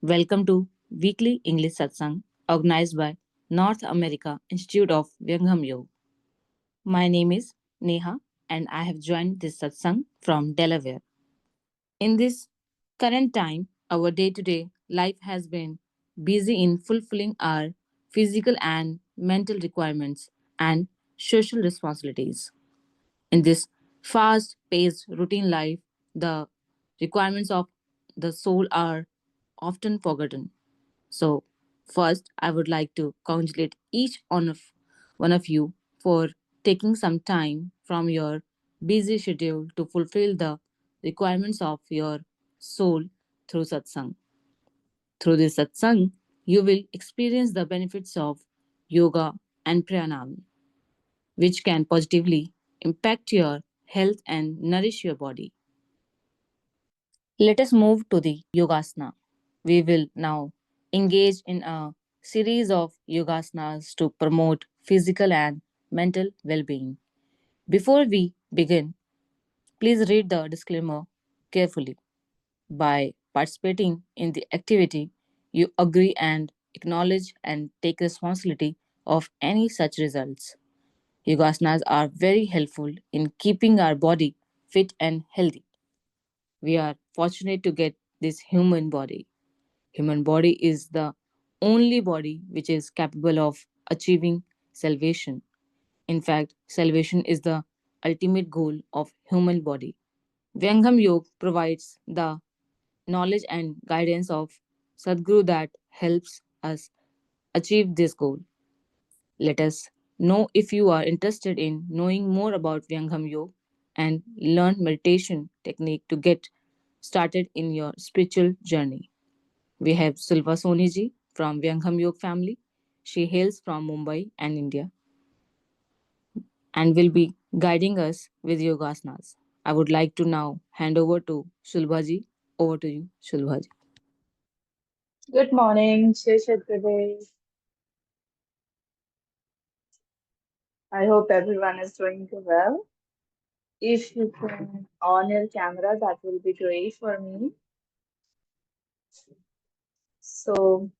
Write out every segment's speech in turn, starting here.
Welcome to Weekly English Satsang organized by North America Institute of Vihangam Yoga. My name is Neha and I have joined this satsang from Delaware. In this current time, our day to day life has been busy in fulfilling our physical and mental requirements and social responsibilities. In this fast paced routine life, the requirements of the soul are often forgotten. So, first, I would like to congratulate each one of you for taking some time from your busy schedule to fulfill the requirements of your soul through satsang. Through this satsang, you will experience the benefits of yoga and pranayama, which can positively impact your health and nourish your body. Let us move to the yogasana. We will now engage in a series of yogasanas to promote physical and mental well being. Before we begin, please read the disclaimer carefully. By participating in the activity, you agree and acknowledge and take responsibility of any such results. Yogasanas are very helpful in keeping our body fit and healthy. We are fortunate to get this human body. Human body is the only body which is capable of achieving salvation. In fact, salvation is the ultimate goal of human body. Vyangham Yoga provides the knowledge and guidance of Sadguru that helps us achieve this goal. Let us know if you are interested in knowing more about Vyangham Yoga and learn meditation technique to get started in your spiritual journey. We have Silva Soniji from Vyangham Yoga family. She hails from Mumbai and India and will be guiding us with yogasanas. I would like to now hand over to Shulbhaji. Over to you, Shulbhaji. Good morning, Sadgurudeo. I hope everyone is doing well. If you can on your camera, that will be great for me. So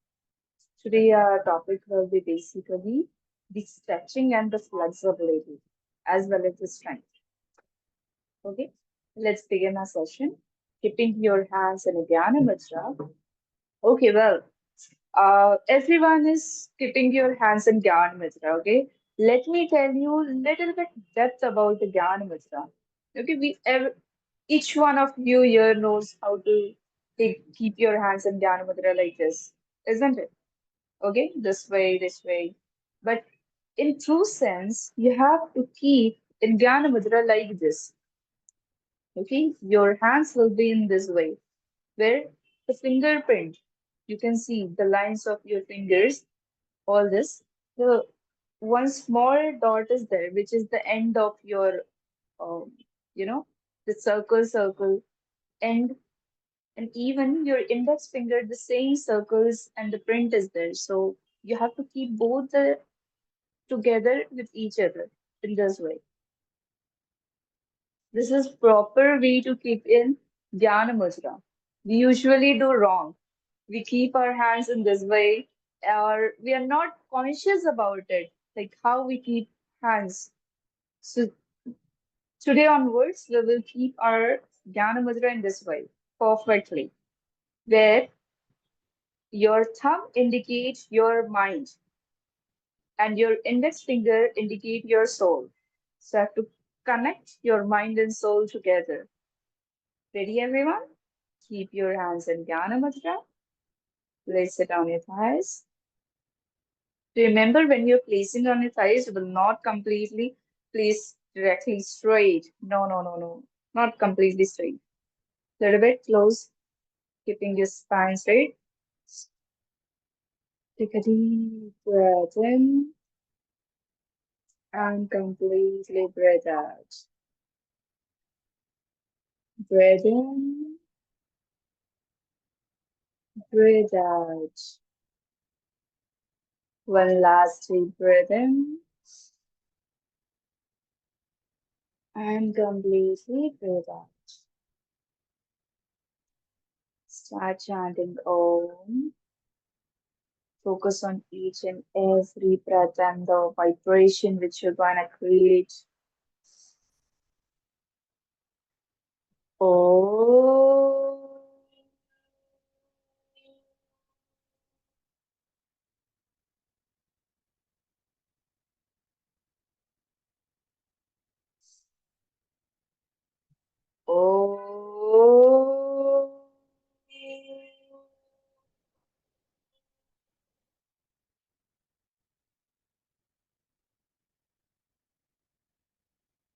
today our topic will be basically the stretching and the flexibility as well as the strength. Okay, let's begin our session. Keeping your hands in a Dhyana Mudra. Okay, everyone is keeping your hands in Gyan Mudra, okay? Let me tell you a little bit depth about the Gyan Mudra. Okay, each one of you here knows how to keep your hands in Gyan Mudra like this, isn't it? Okay, this way, this way. But in true sense, you have to keep in Gyan Mudra like this. Okay, your hands will be in this way, where the fingerprint, you can see the lines of your fingers, all this. The one small dot is there, which is the end of your, um, you know, the circle end, and even your index finger, the same circles and the print is there. So you have to keep both the together with each other in this way. This is proper way to keep in Dhyana Mudra. We usually do wrong. We keep our hands in this way, or we are not conscious about it, like how we keep hands. So today onwards, we will keep our Jnana Mudra in this way perfectly, where your thumb indicates your mind and your index finger indicate your soul. So you have to connect your mind and soul together. Ready, everyone? Keep your hands in Jnana Mudra. Place it on your thighs. Remember, when you're placing on your thighs, you will not completely place directly straight. No, no, no, no. Not completely straight. Little bit close, keeping your spine straight. Take a deep breath in and completely breathe out. Breathe in, breathe out. One last deep breath in and completely breathe out. Start chanting Om. Focus on each and every breath and the vibration which you're gonna create. Om. Om.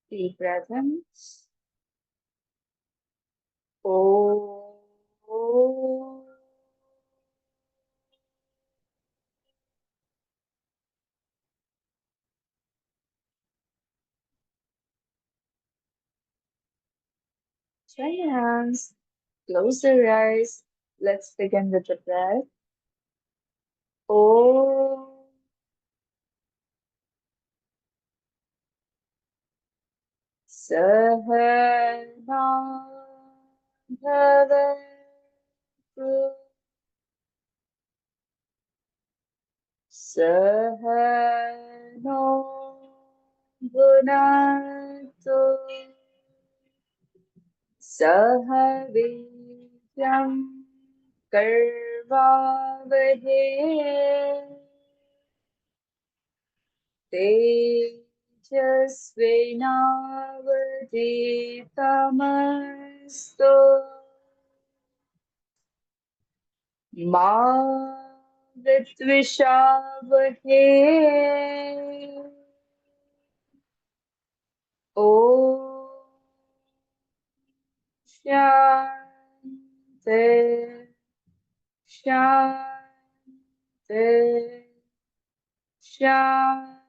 Deep breath in. Om. Join your hands. Close your eyes. Let's begin with the breath. Om. Sahana bhavatu. Sahano bhunatu. सह वीर्यं कर्वावहे तेजस्विनावधीतमस्तु मा विद्विषावहे ॐ शान्ति शान्ति शान्ति.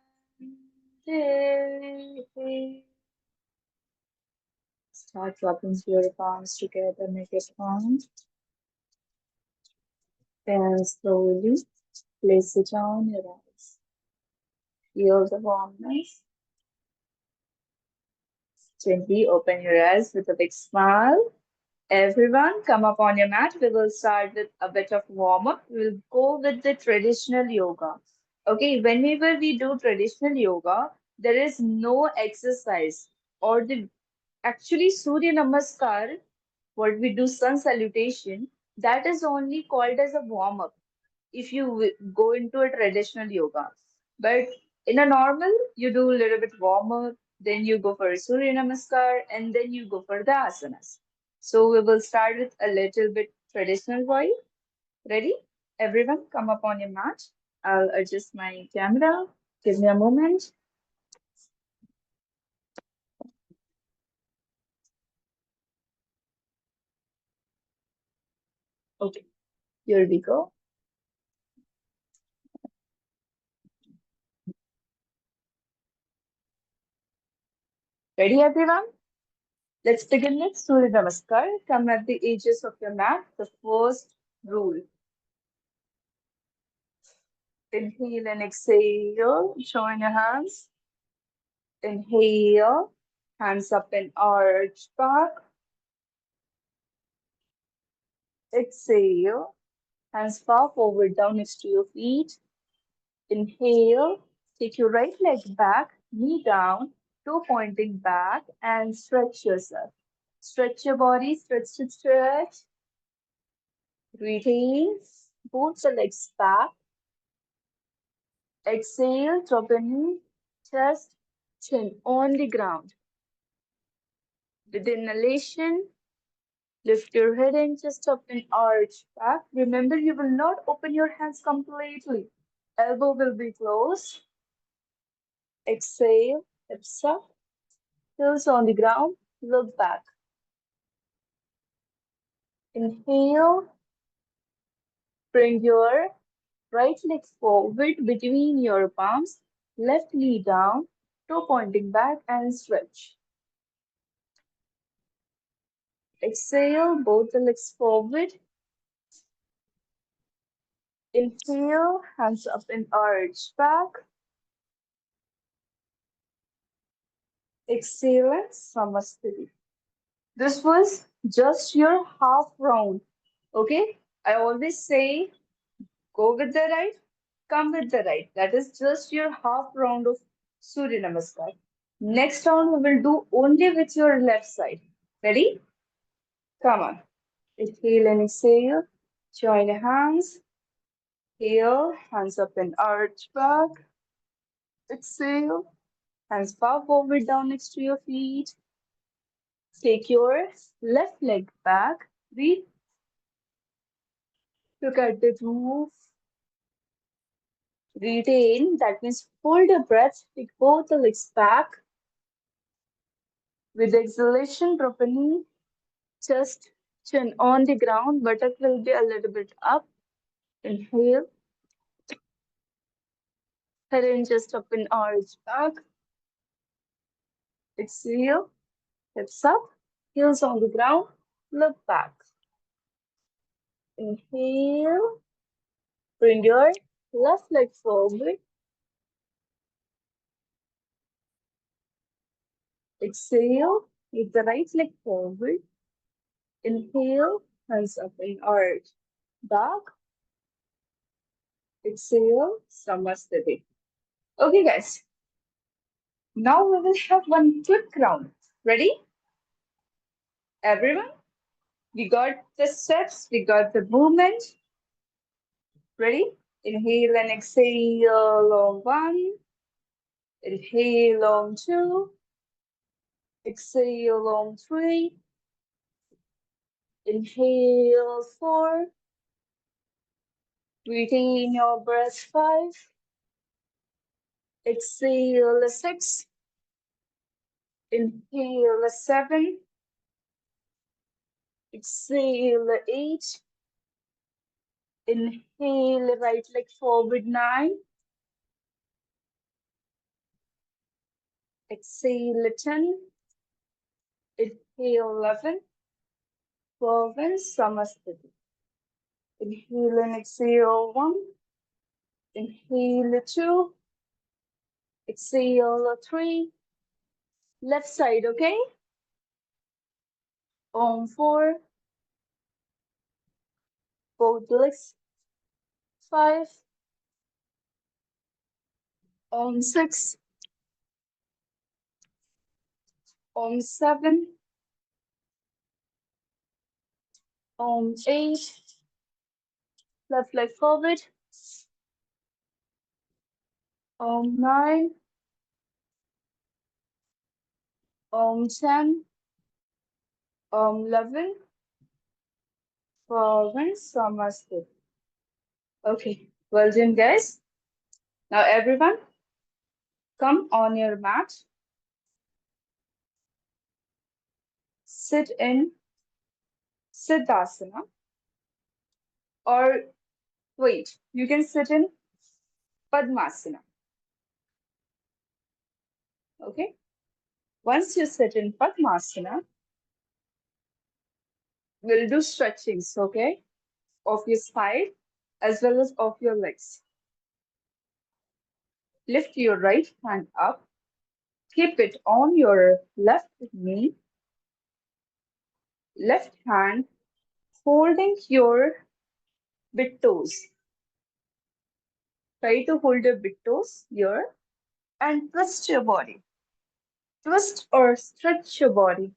Start dropping your palms together, make it calm, and slowly place it on your eyes. Feel the warmness. Gently open your eyes with a big smile. Everyone, come up on your mat. We will start with a bit of warm up. We'll go with the traditional yoga. Okay, whenever we do traditional yoga, there is no exercise or the actually Surya Namaskar, what we do sun salutation, that is only called as a warm up if you go into a traditional yoga. But in a normal, you do a little bit warm up, then you go for a Surya Namaskar, and then you go for the asanas. So we will start with a little bit traditional voice. Ready? Everyone, come up on your mat. I'll adjust my camera. Give me a moment. Okay, here we go. Ready, everyone? Let's begin with Surya Namaskar. Come at the edges of your mat. The first rule. Inhale and exhale. Join your hands. Inhale. Hands up and arch back. Exhale. Hands far forward down next to your feet. Inhale. Take your right leg back. Knee down. Toe pointing back. And stretch yourself. Stretch your body. Stretch, stretch, stretch. Retain. Both the legs back. Exhale, drop the knee, chest, chin on the ground. With inhalation, lift your head and chest up and arch back. Remember, you will not open your hands completely. Elbow will be closed. Exhale, hips up, heels on the ground, look back. Inhale, bring your right leg forward between your palms, left knee down, toe pointing back and stretch. Exhale, both the legs forward. Inhale, hands up and arch back. Exhale, Samastiti. This was just your half round. Okay? I always say go with the right, come with the right. That is just your half round of Surya Namaskar. Next round we will do only with your left side. Ready? Come on. Inhale and exhale. Join the hands. Inhale, hands up and arch back. Exhale, hands bow forward down next to your feet. Take your left leg back. Breathe. Look at the roof. Retain. That means hold the breath. Take both the legs back. With exhalation, drop a knee. Just chin on the ground. Buttock will be a little bit up. Inhale. Head and just up and arch back. Exhale. Hips up. Heels on the ground. Look back. Inhale. Bring your left leg forward. Exhale. Take the right leg forward. Inhale. Hands up and arch. Back. Exhale. Samasthiti. Okay, guys. Now we will have one quick round. Ready? Everyone? We got the steps. We got the movement. Ready? Inhale and exhale on one. Inhale on two. Exhale on three. Inhale four. Retain your breath five. Exhale six. Inhale seven. Exhale eight. Inhale right leg forward nine. Exhale 10. Inhale 11. 12 and Samasthiti. Inhale and exhale 1. Inhale 2. Exhale 3. Left side, okay? Om 4. Both legs 5. Om 6. Om 7. Om 8. Left leg forward. Om 9. Om 10. Om 11. 12 and Samasthiti. Okay, well done, guys. Now, everyone, come on your mat. Sit in Siddhasana. Or wait, you can sit in Padmasana. Okay? Once you sit in Padmasana, we'll do stretchings, okay? Of your side as well as of your legs. Lift your right hand up. Keep it on your left knee. Left hand holding your big toes. Try to hold your big toes here and twist your body. Twist or stretch your body.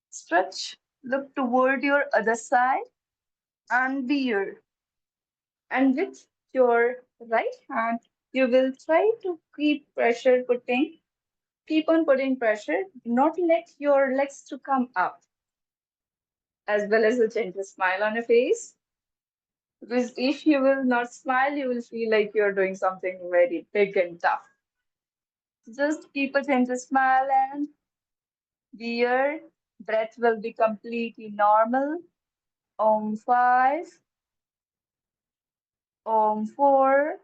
Stretch, look toward your other side and be here. And with your right hand, you will try to keep on putting pressure. Do not let your legs to come up, as well as a gentle smile on your face. Because if you will not smile, you will feel like you're doing something very big and tough. Just keep a gentle smile and your breath will be completely normal. Om 5, Om 4,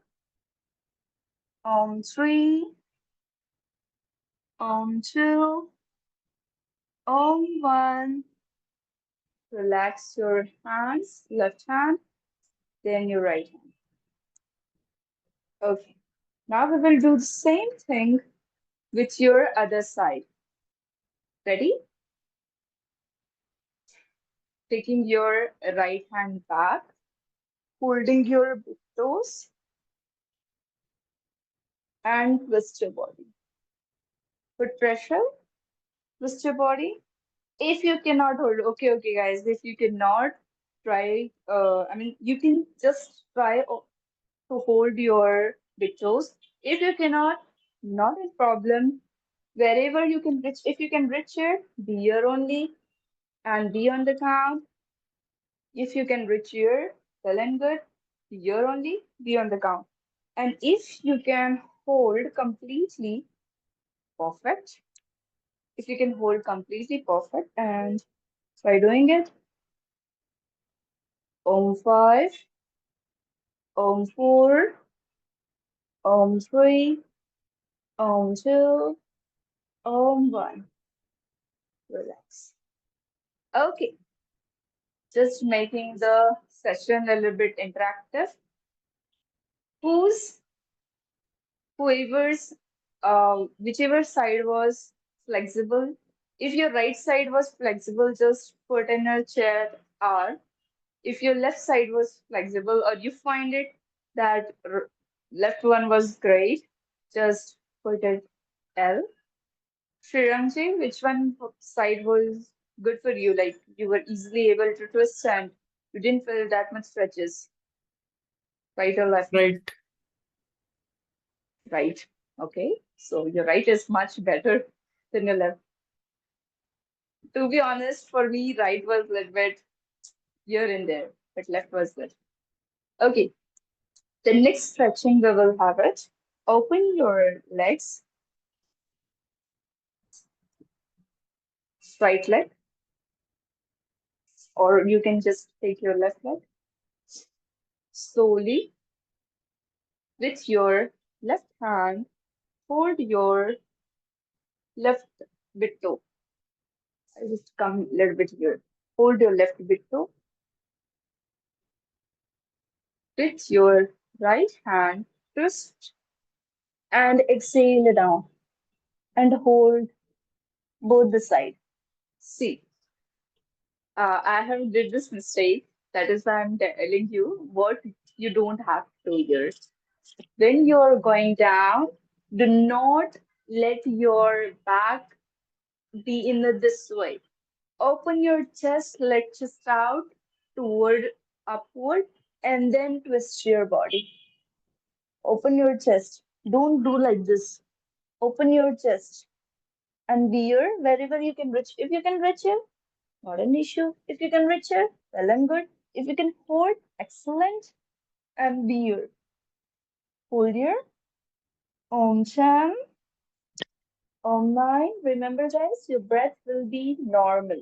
Om 3, Om 2, Om 1. Relax your hands, left hand, then your right hand. Okay. Now we will do the same thing with your other side. Ready? Taking your right hand back, holding your big toes, and twist your body. Put pressure, twist your body. If you cannot hold, okay, guys, if you cannot try, you can just try to hold your big toes. If you cannot, not a problem. Wherever you can reach, if you can reach it, be here only and be on the count. If you can reach here, well and good. Here only, be on the count. And if you can hold completely, perfect. If you can hold completely, perfect. And try doing it. Om 5, Om 4, Om 3, Om 2, Om 1. Relax. Okay, just making the session a little bit interactive. Who's whoever's whichever side was flexible. If your right side was flexible, just put in a chair R. If your left side was flexible or you find it that left one was great, just put it L. Shriramji, which one side was good for you? Like you were easily able to twist and you didn't feel that much stretches, right or left? Right. Right. Okay. So your right is much better than your left. To be honest, for me, right was a little bit here and there, but left was good. Okay. The next stretching we will have it. Open your legs, right leg, or you can just take your left leg slowly with your left hand. Hold your left big toe. I just come a little bit here. Hold your left big toe with your right hand. Twist and exhale down and hold both the side. See, I have did this mistake. That is why I'm telling you what you don't have to do here. When you're going down, do not let your back be in this way. Open your chest, let chest out toward upward, and then twist your body. Open your chest. Don't do like this. Open your chest and veer wherever you can reach. If you can reach it, not an issue. If you can reach it, well and good. If you can hold, excellent. And veer. Hold here. Om Sham. Om Nine. Remember, guys, your breath will be normal.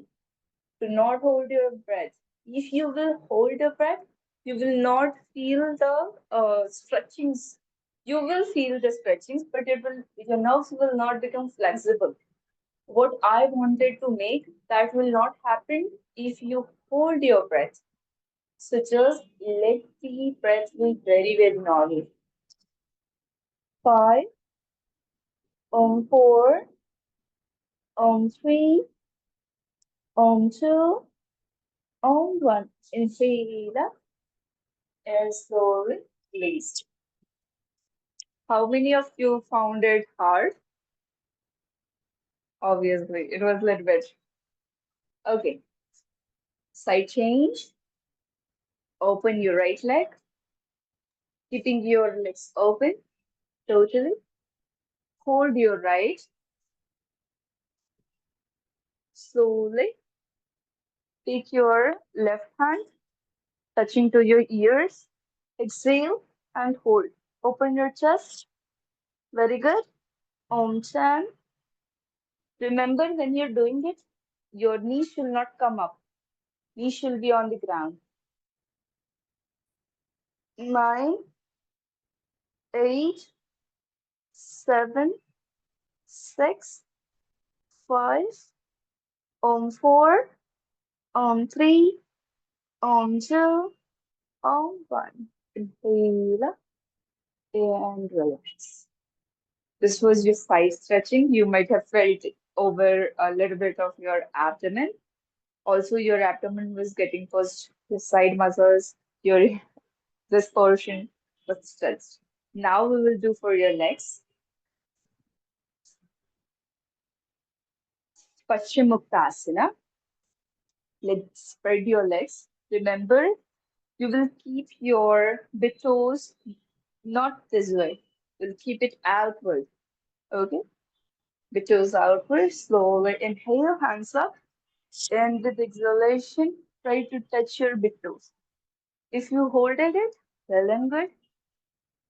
Do not hold your breath. If you will hold your breath, you will not feel the stretchings. You will feel the stretchings, but your nerves will not become flexible. What I wanted to make that will not happen if you hold your breath. So just let the breath be very, very normal. 5, Om 4, Om 3, Om 2, Om 1. Inhale and slowly release. How many of you found it hard? Obviously, it was a little bit. Okay, side change. Open your right leg, keeping your legs open totally. Hold your right. Slowly take your left hand, touching to your ears. Exhale and hold. Open your chest. Very good. Om Chan. Remember when you're doing it, your knee should not come up. Knee should be on the ground. 9, 8, 7, 6, 5, Om 4, Om 3, Om 2, Om 1. Inhale and relax. This was your side stretching. You might have felt over a little bit of your abdomen. Also, your abdomen was getting pushed, your side muscles, your this portion was stretched. Now we will do for your legs. Paschimuktasana. Let's spread your legs. Remember, you will keep your big toes not this way. You'll keep it outward. Okay? Big toes outward. Slowly inhale, hands up. And with exhalation, try to touch your big toes. If you hold at it, well and good.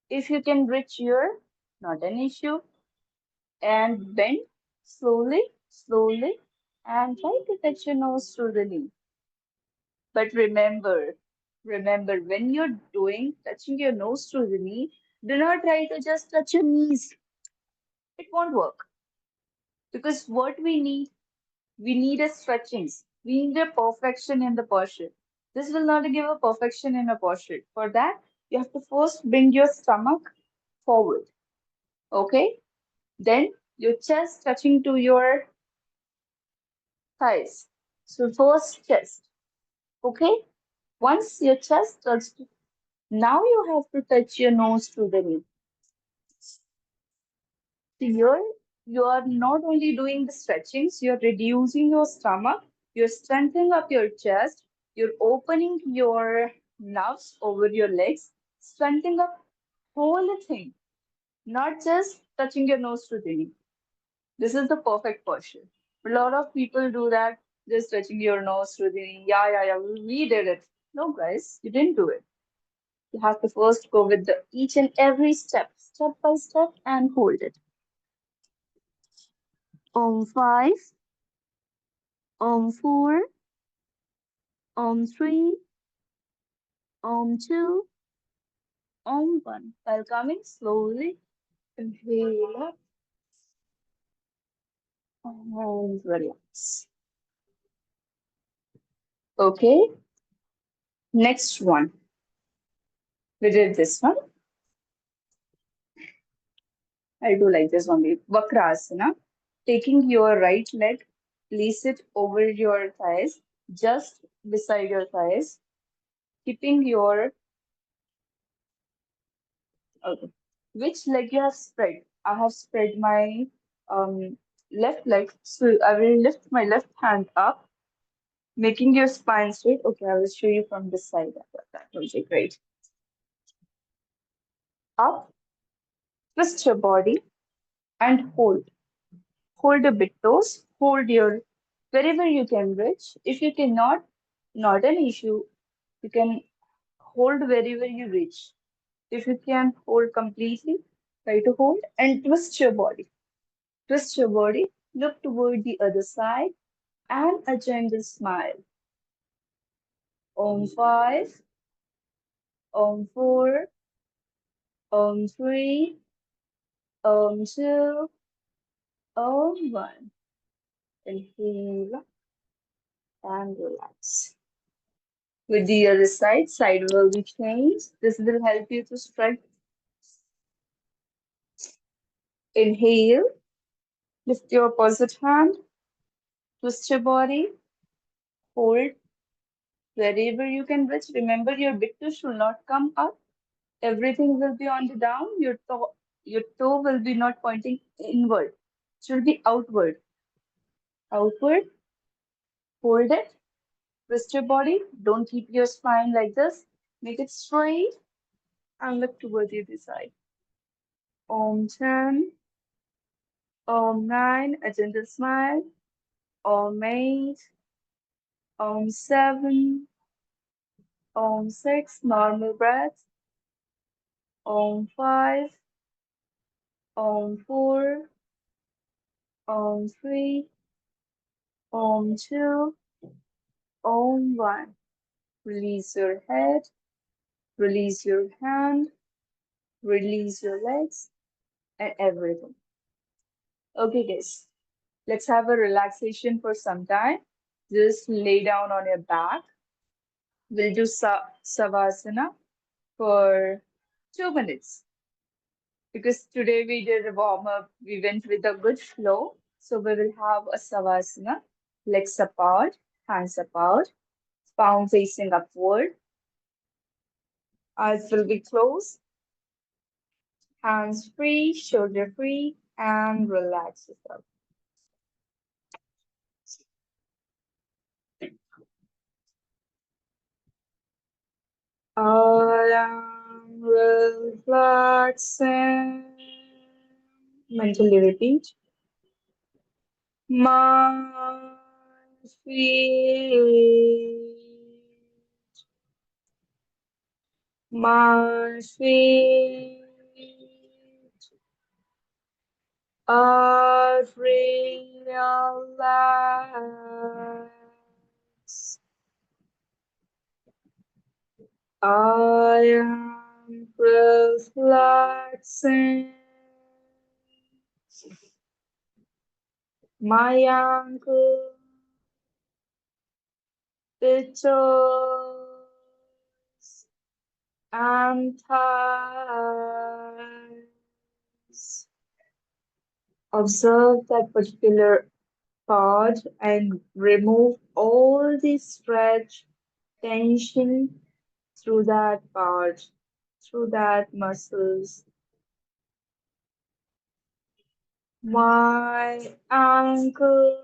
If you can reach here, not an issue. And bend slowly, slowly, and try to touch your nose to the knee. But remember, when you're doing touching your nose to the knee, do not try to just touch your knees. It won't work because what we need a stretchings. We need a perfection in the posture. This will not give a perfection in a posture. For that, you have to first bring your stomach forward. Okay? Then your chest touching to your thighs. So first chest. Okay? Once your chest touched, now you have to touch your nose to the knee. Here, you are not only doing the stretchings, you're reducing your stomach, you're strengthening up your chest, you're opening your nerves over your legs, strengthening up whole thing, not just touching your nose to the knee. This is the perfect posture. A lot of people do that, just touching your nose to the knee. Yeah, we did it. No, guys, you didn't do it. You have to first go with the each and every step, step by step, and hold it. Om 5, Om 4, Om 3, Om 2, Om 1. While coming slowly, inhale up and relax. Okay, next one. We did this one. I do like this only. Vakrasana. Taking your right leg, place it over your thighs, just beside your thighs, keeping your okay. Which leg you have spread? I have spread my left leg, so I will lift my left hand up, making your spine straight. Okay, I will show you from this side. That will be great. Up, twist your body and hold. Hold the big toes. Hold your wherever you can reach. If you cannot, not an issue. You can hold wherever you reach. If you can hold completely, try to hold and twist your body. Twist your body, look toward the other side, and a gentle smile. Om 5, Om 4, Om 3, Om 2, Om 1. Inhale and relax. With the other side, side will be changed. This will help you to stretch. Inhale, lift your opposite hand, twist your body, hold wherever you can reach. Remember, your big toe should not come up. Everything will be on the down. Your toe will be not pointing inward. It should be outward. Outward. Hold it. Twist your body. Don't keep your spine like this. Make it straight and look toward the other side. Om 10. Om 9. A gentle smile. Om 8. Om 7. Om 6. Normal breath. Om 5. Om 4. Om 3. Om 2. Om 1. Release your head, release your hand, release your legs, and everything. Okay, guys, let's have a relaxation for some time. Just lay down on your back. We'll do Savasana for 2 minutes because today we did a warm up. We went with a good flow. So we will have a Savasana, legs apart. Hands apart, palm facing upward, eyes will be closed, hands free, shoulder free, and relax yourself. I am relaxing. Mentally repeat. My feet, my feet are relaxed. I am relaxing my ankle, the toes, and thighs. Observe that particular part and remove all the stretch, tension through that part, through that muscles. My ankle,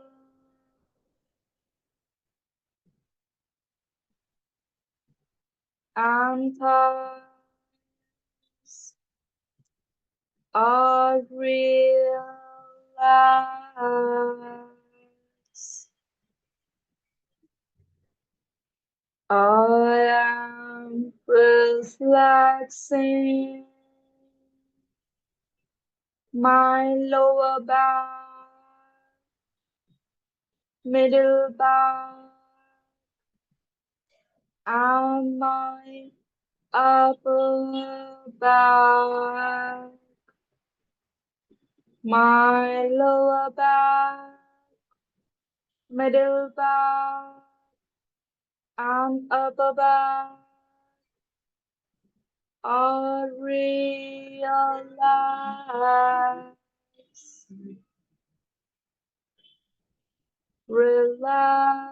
and thighs are relaxed. I am relaxing my lower back, middle back, and my upper back, my lower back, middle back, and upper back are relaxed. Relax,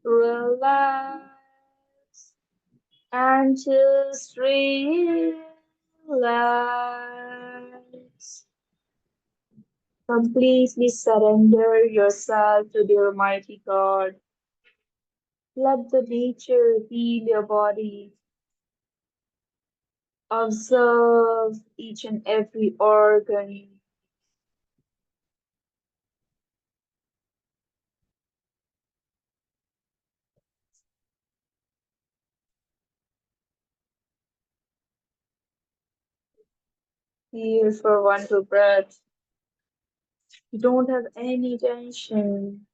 relax, and just relax. Completely surrender yourself to the Almighty God. Let the nature heal your body. Observe each and every organ. Feel for one two breath. You don't have any tension.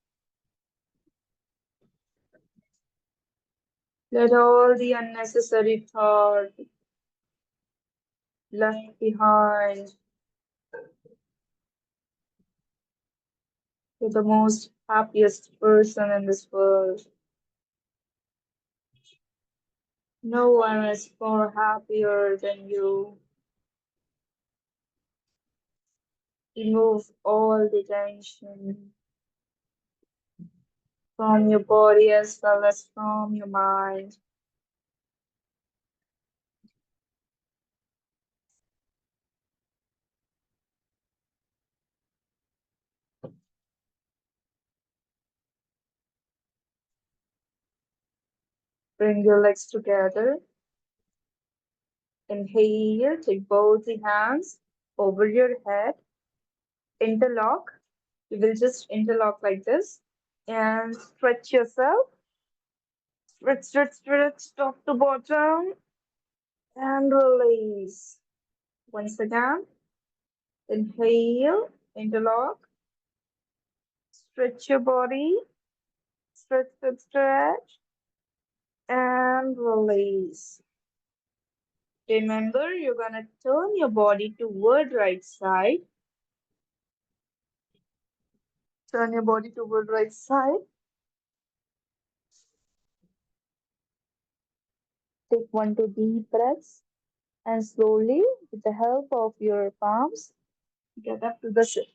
Let all the unnecessary thought left behind. You're the most happiest person in this world. No one is more happier than you. Remove all the tension from your body as well as from your mind. Bring your legs together. Inhale, take both the hands over your head. Interlock. You will just interlock like this and stretch yourself. Stretch, stretch, stretch, top to bottom, and release. Once again, inhale, interlock, stretch your body, stretch, stretch, stretch, and release. Remember, you're gonna turn your body toward right side. Turn your body toward right side. Take one two deep breaths and slowly, with the help of your palms, get up to the sit.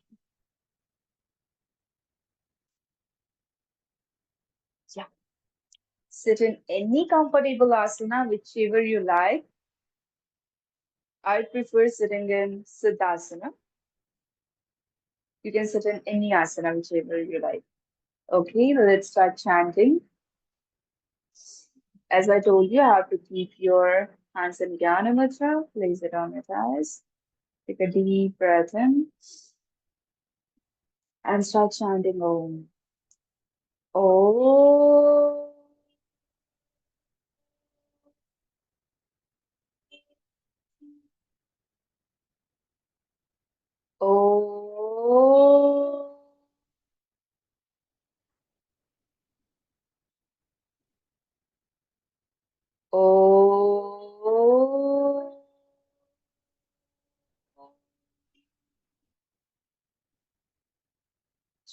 Sit in any comfortable asana, whichever you like. I prefer sitting in Siddhasana. You can sit in any asana, whichever you like. Okay, let's start chanting. As I told you, I have to keep your hands in Jnana Mudra. Place it on your thighs. Take a deep breath in and start chanting Om. Om. Om. Om.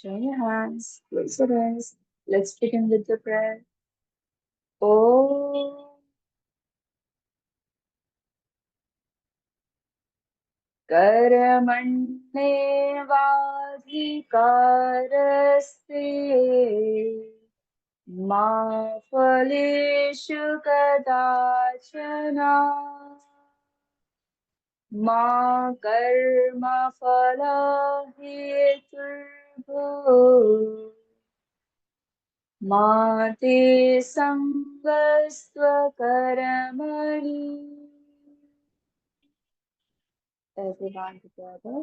Join your hands, close your eyes. Let's begin with the prayer. Om. कर्मण्येवाधिकारस्ते मा फलेषु कदाचन मा कर्मफलहेतुर्भूः मा ते संगस्त्वकर्मणि. Everyone together.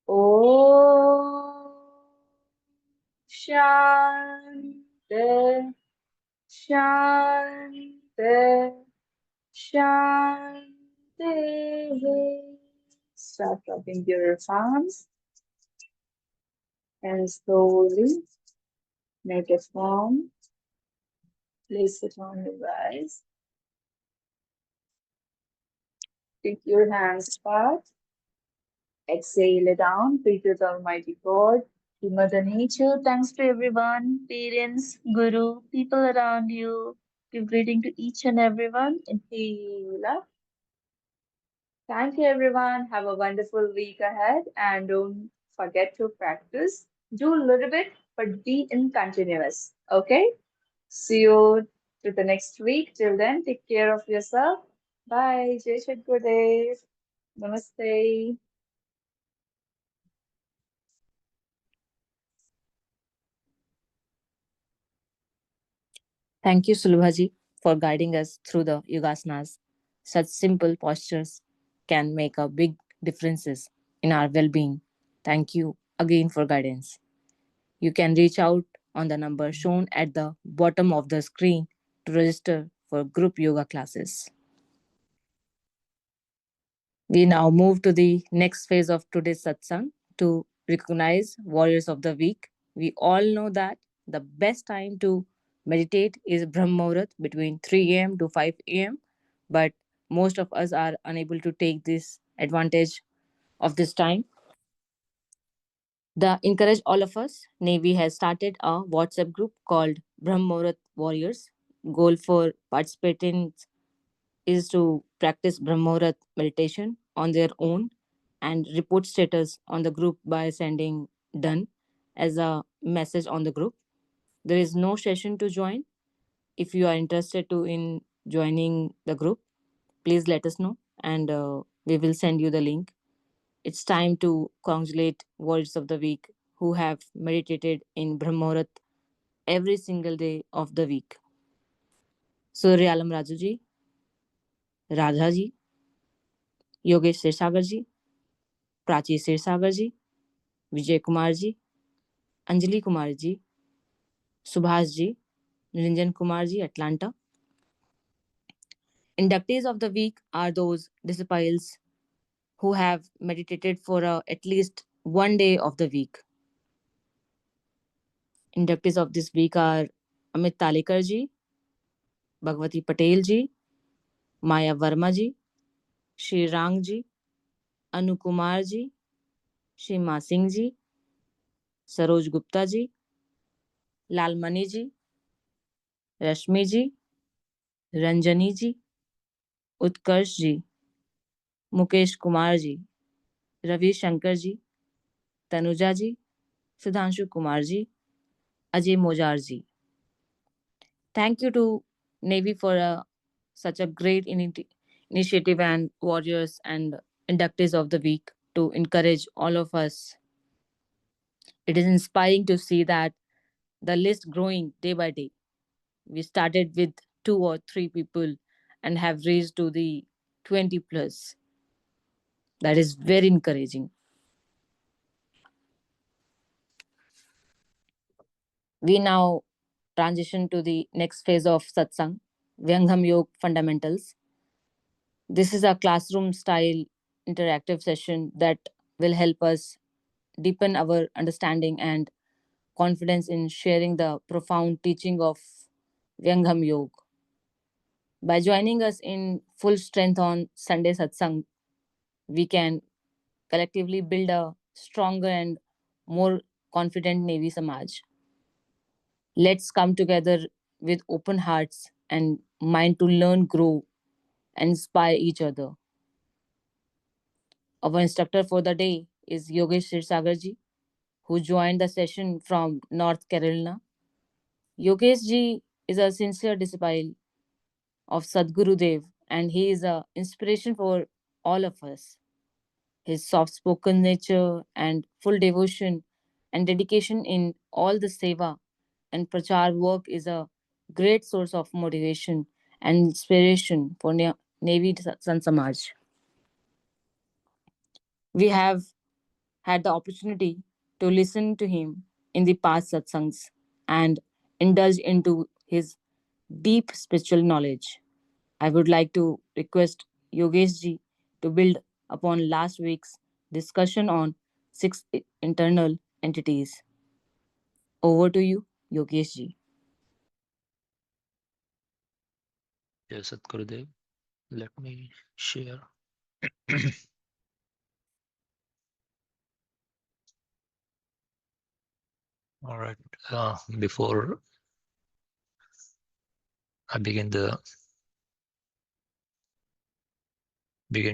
Om Shanti Shanti Shanti. Start rubbing your palms and slowly make a form. Place it on your eyes. Take your hands apart. Exhale it down. Pray to the Almighty God, to Mother Nature. Thanks to everyone, parents, Guru, people around you. Give greeting to each and everyone. Inhale up. Thank you, everyone. Have a wonderful week ahead. And don't forget to practice. Do a little bit, but be in continuous. Okay? See you to the next week. Till then, take care of yourself. Bye. Jai Sadgurudeo. Namaste. Thank you, Sulubhaji, for guiding us through the yogasanas. Such simple postures can make a big differences in our well-being. Thank you again for guidance. You can reach out on the number shown at the bottom of the screen to register for group yoga classes. We now move to the next phase of today's satsang to recognize warriors of the week. We all know that the best time to meditate is Brahma between 3 a.m. to 5 a.m. But most of us are unable to take this advantage of this time. The encourage all of us, Navy has started a WhatsApp group called Brahma Warriors. Goal for participants is to practice Brahmorat meditation on their own and report status on the group by sending done as a message on the group. There is no session to join. If you are interested to in joining the group, please let us know and we will send you the link. It's time to congratulate words of the week who have meditated in Brahmorat every single day of the week. Suryalam Rajuji, Radhaji, Yogesh Sirsagarji, Prachi Sirsagar ji, Vijay Kumar ji, Anjali Kumar ji, Subhash ji, Niranjan Kumar ji, Atlanta. Inductees of the week are those disciples who have meditated for at least one day of the week. Inductees of this week are Amit Talekar ji, Bhagwati Patel ji, Maya Verma ji, Shri Rang ji, Anu Kumar ji, Shri Ma Singh ji, Saroj Gupta ji, Lalmani ji, Rashmi ji, Ranjani ji, Utkarsh ji, Mukesh Kumar ji, Ravi Shankar ji, Tanuja ji, Sudhanshu Kumar ji, Ajay मोजार ji. Thank you to Navy for such a great initiative and warriors and inductees of the week to encourage all of us. It is inspiring to see that the list growing day by day. We started with two or three people and have raised to the 20 plus. That is very encouraging. We now transition to the next phase of Satsang, Vihangam Yoga Fundamentals. This is a classroom style interactive session that will help us deepen our understanding and confidence in sharing the profound teaching of Vihangam Yoga. By joining us in full strength on Sunday Satsang, we can collectively build a stronger and more confident Navy Samaj. Let's come together with open hearts and mind to learn, grow, and inspire each other. Our instructor for the day is Yogesh Sirsagarji, who joined the session from North Carolina. Yogesh ji is a sincere disciple of Sadgurudeo and he is an inspiration for all of us. His soft spoken nature and full devotion and dedication in all the seva and prachar work is a great source of motivation and inspiration for Navy San Samaj. We have had the opportunity to listen to him in the past satsangs and indulge into his deep spiritual knowledge. I would like to request Yogesh ji to build upon last week's discussion on six internal entities. Over to you, Yogesh ji. Yes, Sadgurudeo. Let me share. All right. Before I begin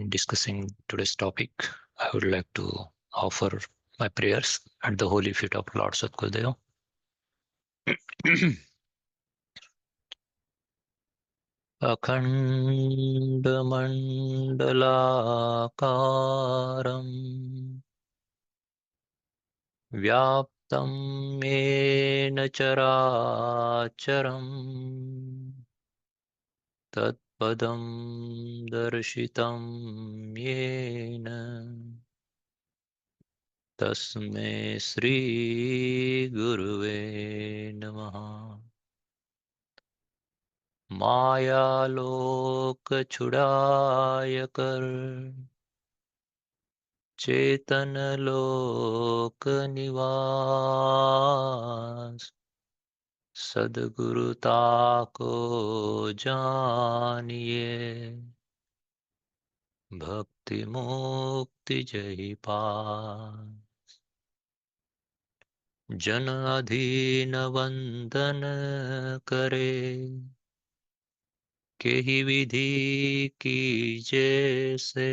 discussing today's topic, I would like to offer my prayers at the holy feet of Lord Sadgurudeo. अखण्डमण्डलाकारम् व्याप्तं येन चराचरम् तत्पदं दर्शितं येन तस्मै श्रीगुरुवे नमः। मायालोकछुडायकर चेतनलोकनिवास सद्गुरुताको जानिए भक्ति मुक्ति जही पास। जन अधीन वंदन करे के ही विधि की जैसे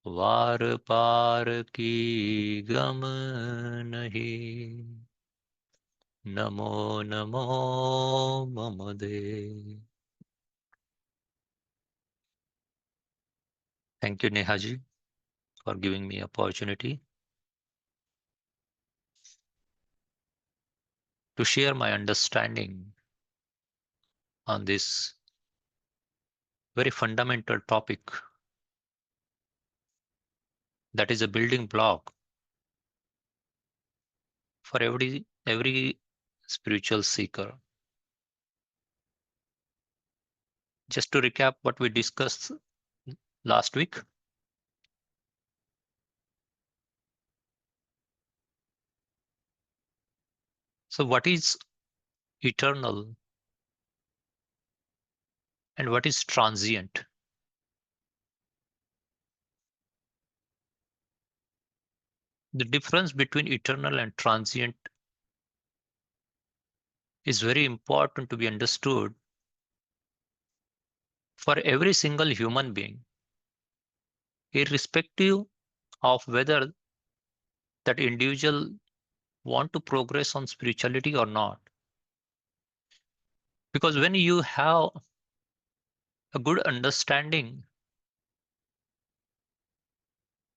वार पार की गम नहीं नमो नमो मम दे। Thank you, Nehaji, for giving me opportunity to share my understanding on this very fundamental topic that is a building block for every spiritual seeker. Just to recap what we discussed last week. So what is eternal and what is transient? The difference between eternal and transient is very important to be understood for every single human being, irrespective of whether that individual want to progress on spirituality or not. Because when you have a good understanding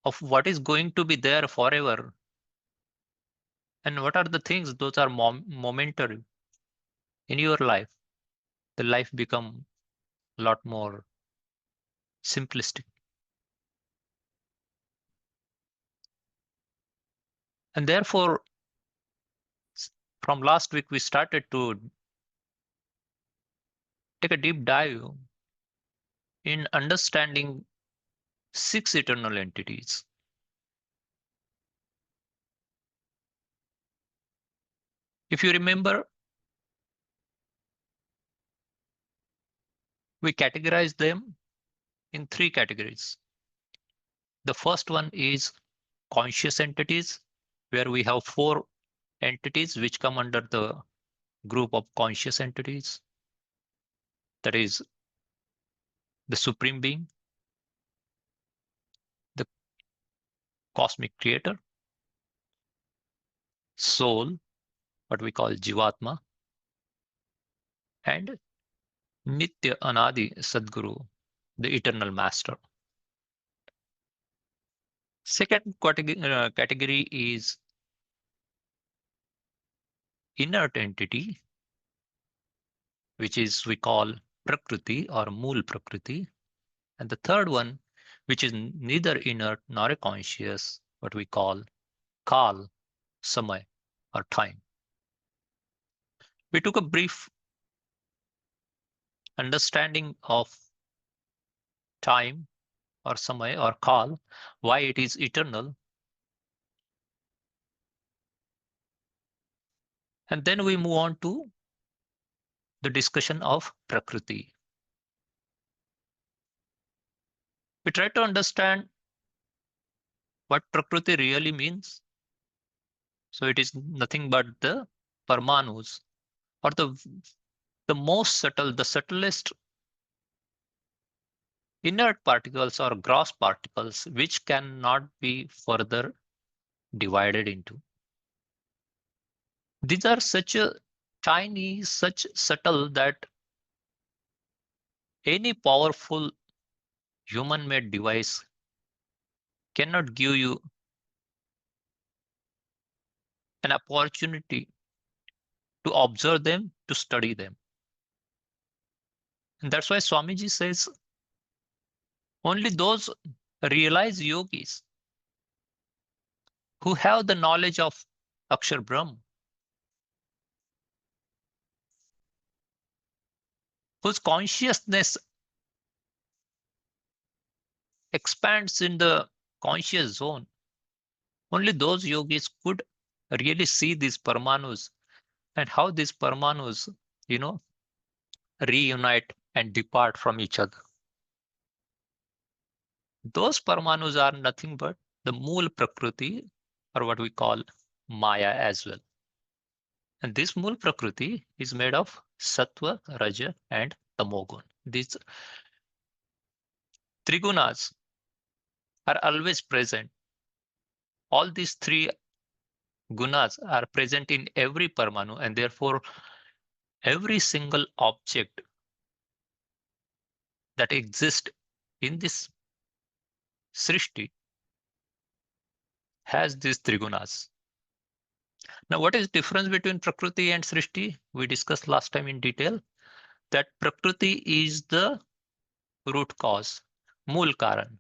of what is going to be there forever and what are the things those are momentary in your life, the life become a lot more simplistic. And therefore, from last week, we started to take a deep dive in understanding six eternal entities. If you remember, we categorize them in three categories. The first one is conscious entities, where we have four entities which come under the group of conscious entities. That is the Supreme Being, the cosmic creator, soul, what we call Jivatma, and Nitya Anadi Sadguru, the eternal master. Second category is inert entity, which is we call Prakriti or Mool Prakriti. And the third one, which is neither inert nor a conscious, what we call Kal, Samay, or time. We took a brief understanding of time or Samay or Kal, why it is eternal. And then we move on to the discussion of Prakriti. We try to understand what Prakriti really means. So it is nothing but the Parmanus or the most subtle, the subtlest inert particles or gross particles which cannot be further divided into. These are such a tiny, such subtle that any powerful human-made device cannot give you an opportunity to observe them, to study them. And that's why Swamiji says only those realized yogis who have the knowledge of Akshar Brahm, whose consciousness expands in the conscious zone, only those yogis could really see these Parmanus and how these Parmanus, reunite and depart from each other. Those Parmanus are nothing but the Mool Prakriti, or what we call Maya as well. And this Mool Prakriti is made of Sattva, Raja, and Tamogun. These Trigunas are always present. All these three gunas are present in every Parmanu, and therefore every single object that exists in this Srishti has these Trigunas. Now, what is the difference between Prakriti and Srishti? We discussed last time in detail that Prakriti is the root cause, Mool Karan,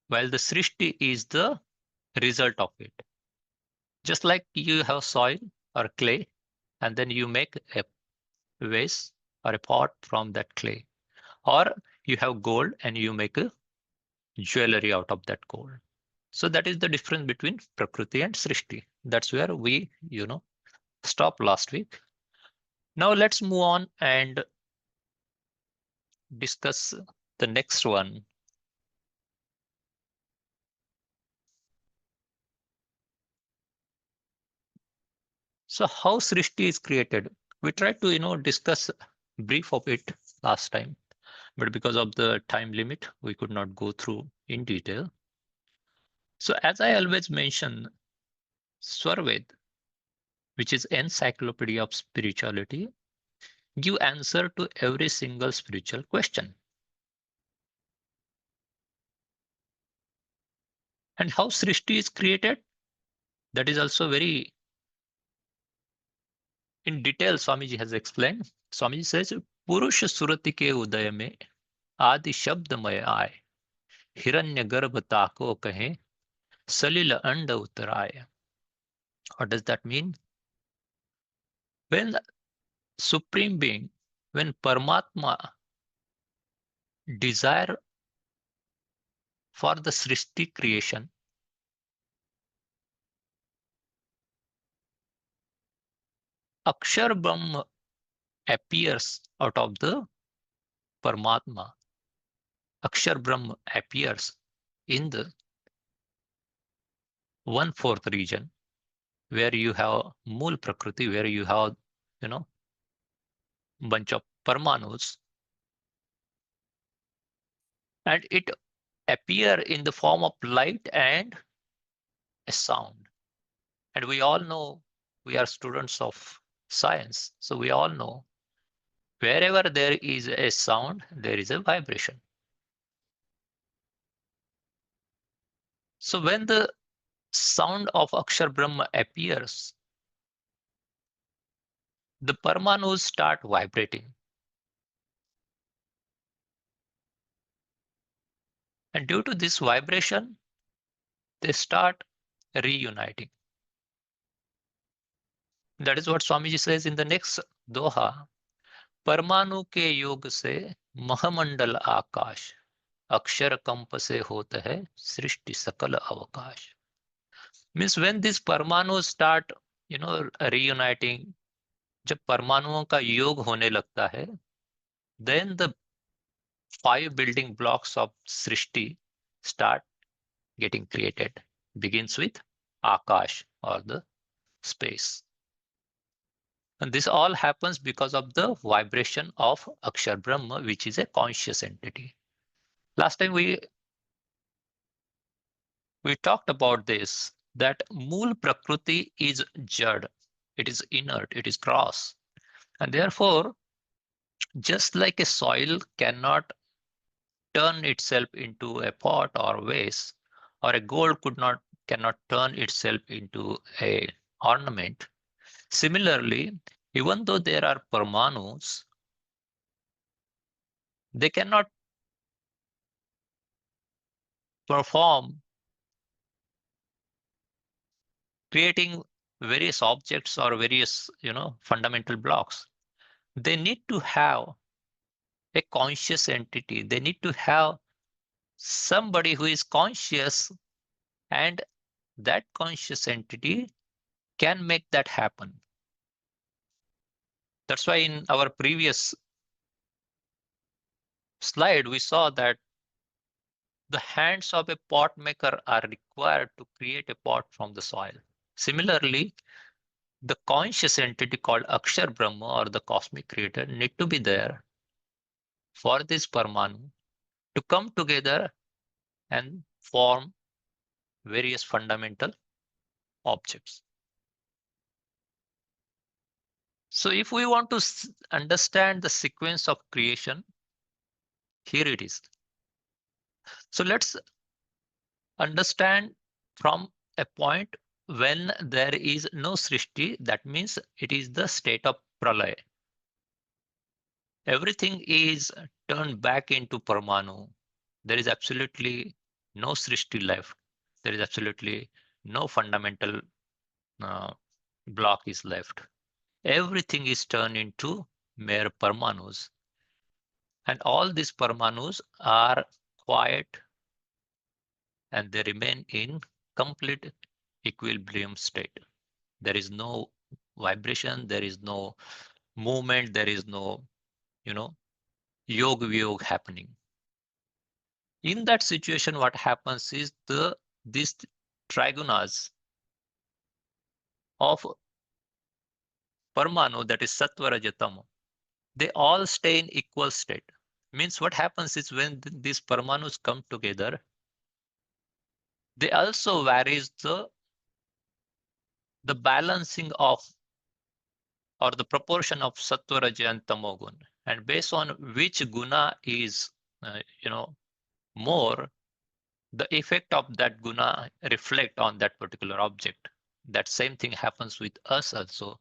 while the Srishti is the result of it. Just like you have soil or clay, and then you make a vase or a pot from that clay, or you have gold and you make a jewelry out of that gold. So that is the difference between Prakriti and Srishti. That's where we, stopped last week. Now let's move on and discuss the next one. So how Srishti is created? We tried to, discuss brief of it last time, but because of the time limit, we could not go through in detail. So as I always mention, Swarved, which is encyclopedia of spirituality, give answer to every single spiritual question. And how Srishti is created, that is also very in detail Swamiji has explained. Swamiji says, Purush Surati ke udaya mein आदि शब्दमय आय हिरण्य गर्भ ताको कहे सलिल अंड उतराय. What does that mean? When Supreme Being, when Paramatma desire for the Srishti creation, Akshar Brahma appears out of the Paramatma. Akshar Brahma appears in the 1/4 region where you have Mool Prakriti, where you have, bunch of Parmanus, and it appear in the form of light and a sound. And we all know, we are students of science, so we all know wherever there is a sound, there is a vibration. So when the sound of Akshar Brahma appears, the Parmanus start vibrating. And due to this vibration, they start reuniting. That is what Swamiji says in the next Doha. परमाणु के योग से महामंडल आकाश अक्षर कंप से होता है सृष्टि सकल अवकाश. Means when these परमाणु start reuniting, जब परमाणुओं का योग होने लगता है, then the 5 building blocks of Srishti start getting created. Begins with Akash, or the space. And this all happens because of the vibration of Akshar Brahma, which is a conscious entity. Last time we talked about this, that Mool Prakriti is Jad. It is inert, it is gross. And therefore, just like a soil cannot turn itself into a pot or vase, or a gold cannot turn itself into a ornament. Similarly, even though there are Parmanus, they cannot perform creating various objects or various fundamental blocks. They need to have a conscious entity. They need to have somebody who is conscious, and that conscious entity can make that happen. That's why in our previous slide we saw that the hands of a pot maker are required to create a pot from the soil. Similarly, the conscious entity called Akshar Brahma, or the cosmic creator, need to be there for this Parmanu to come together and form various fundamental objects. So if we want to understand the sequence of creation, here it is. So let's understand from a point when there is no Srishti, that means it is the state of Pralaya. Everything is turned back into Parmanu. There is absolutely no Srishti left. There is absolutely no fundamental block is left. Everything is turned into mere Parmanus. And all these Parmanus are quiet, and they remain in complete equilibrium state. There is no vibration, there is no movement, there is no, yoga viyog happening. In that situation, what happens is these trigunas of Parmanu, that is Sattva, Raja, Tama, they all stay in equal state. Means what happens is when these Parmanus come together, they also varies the balancing of or the proportion of sattva, raja, and tamogun, and based on which guna is more, the effect of that guna reflect on that particular object. That same thing happens with us also,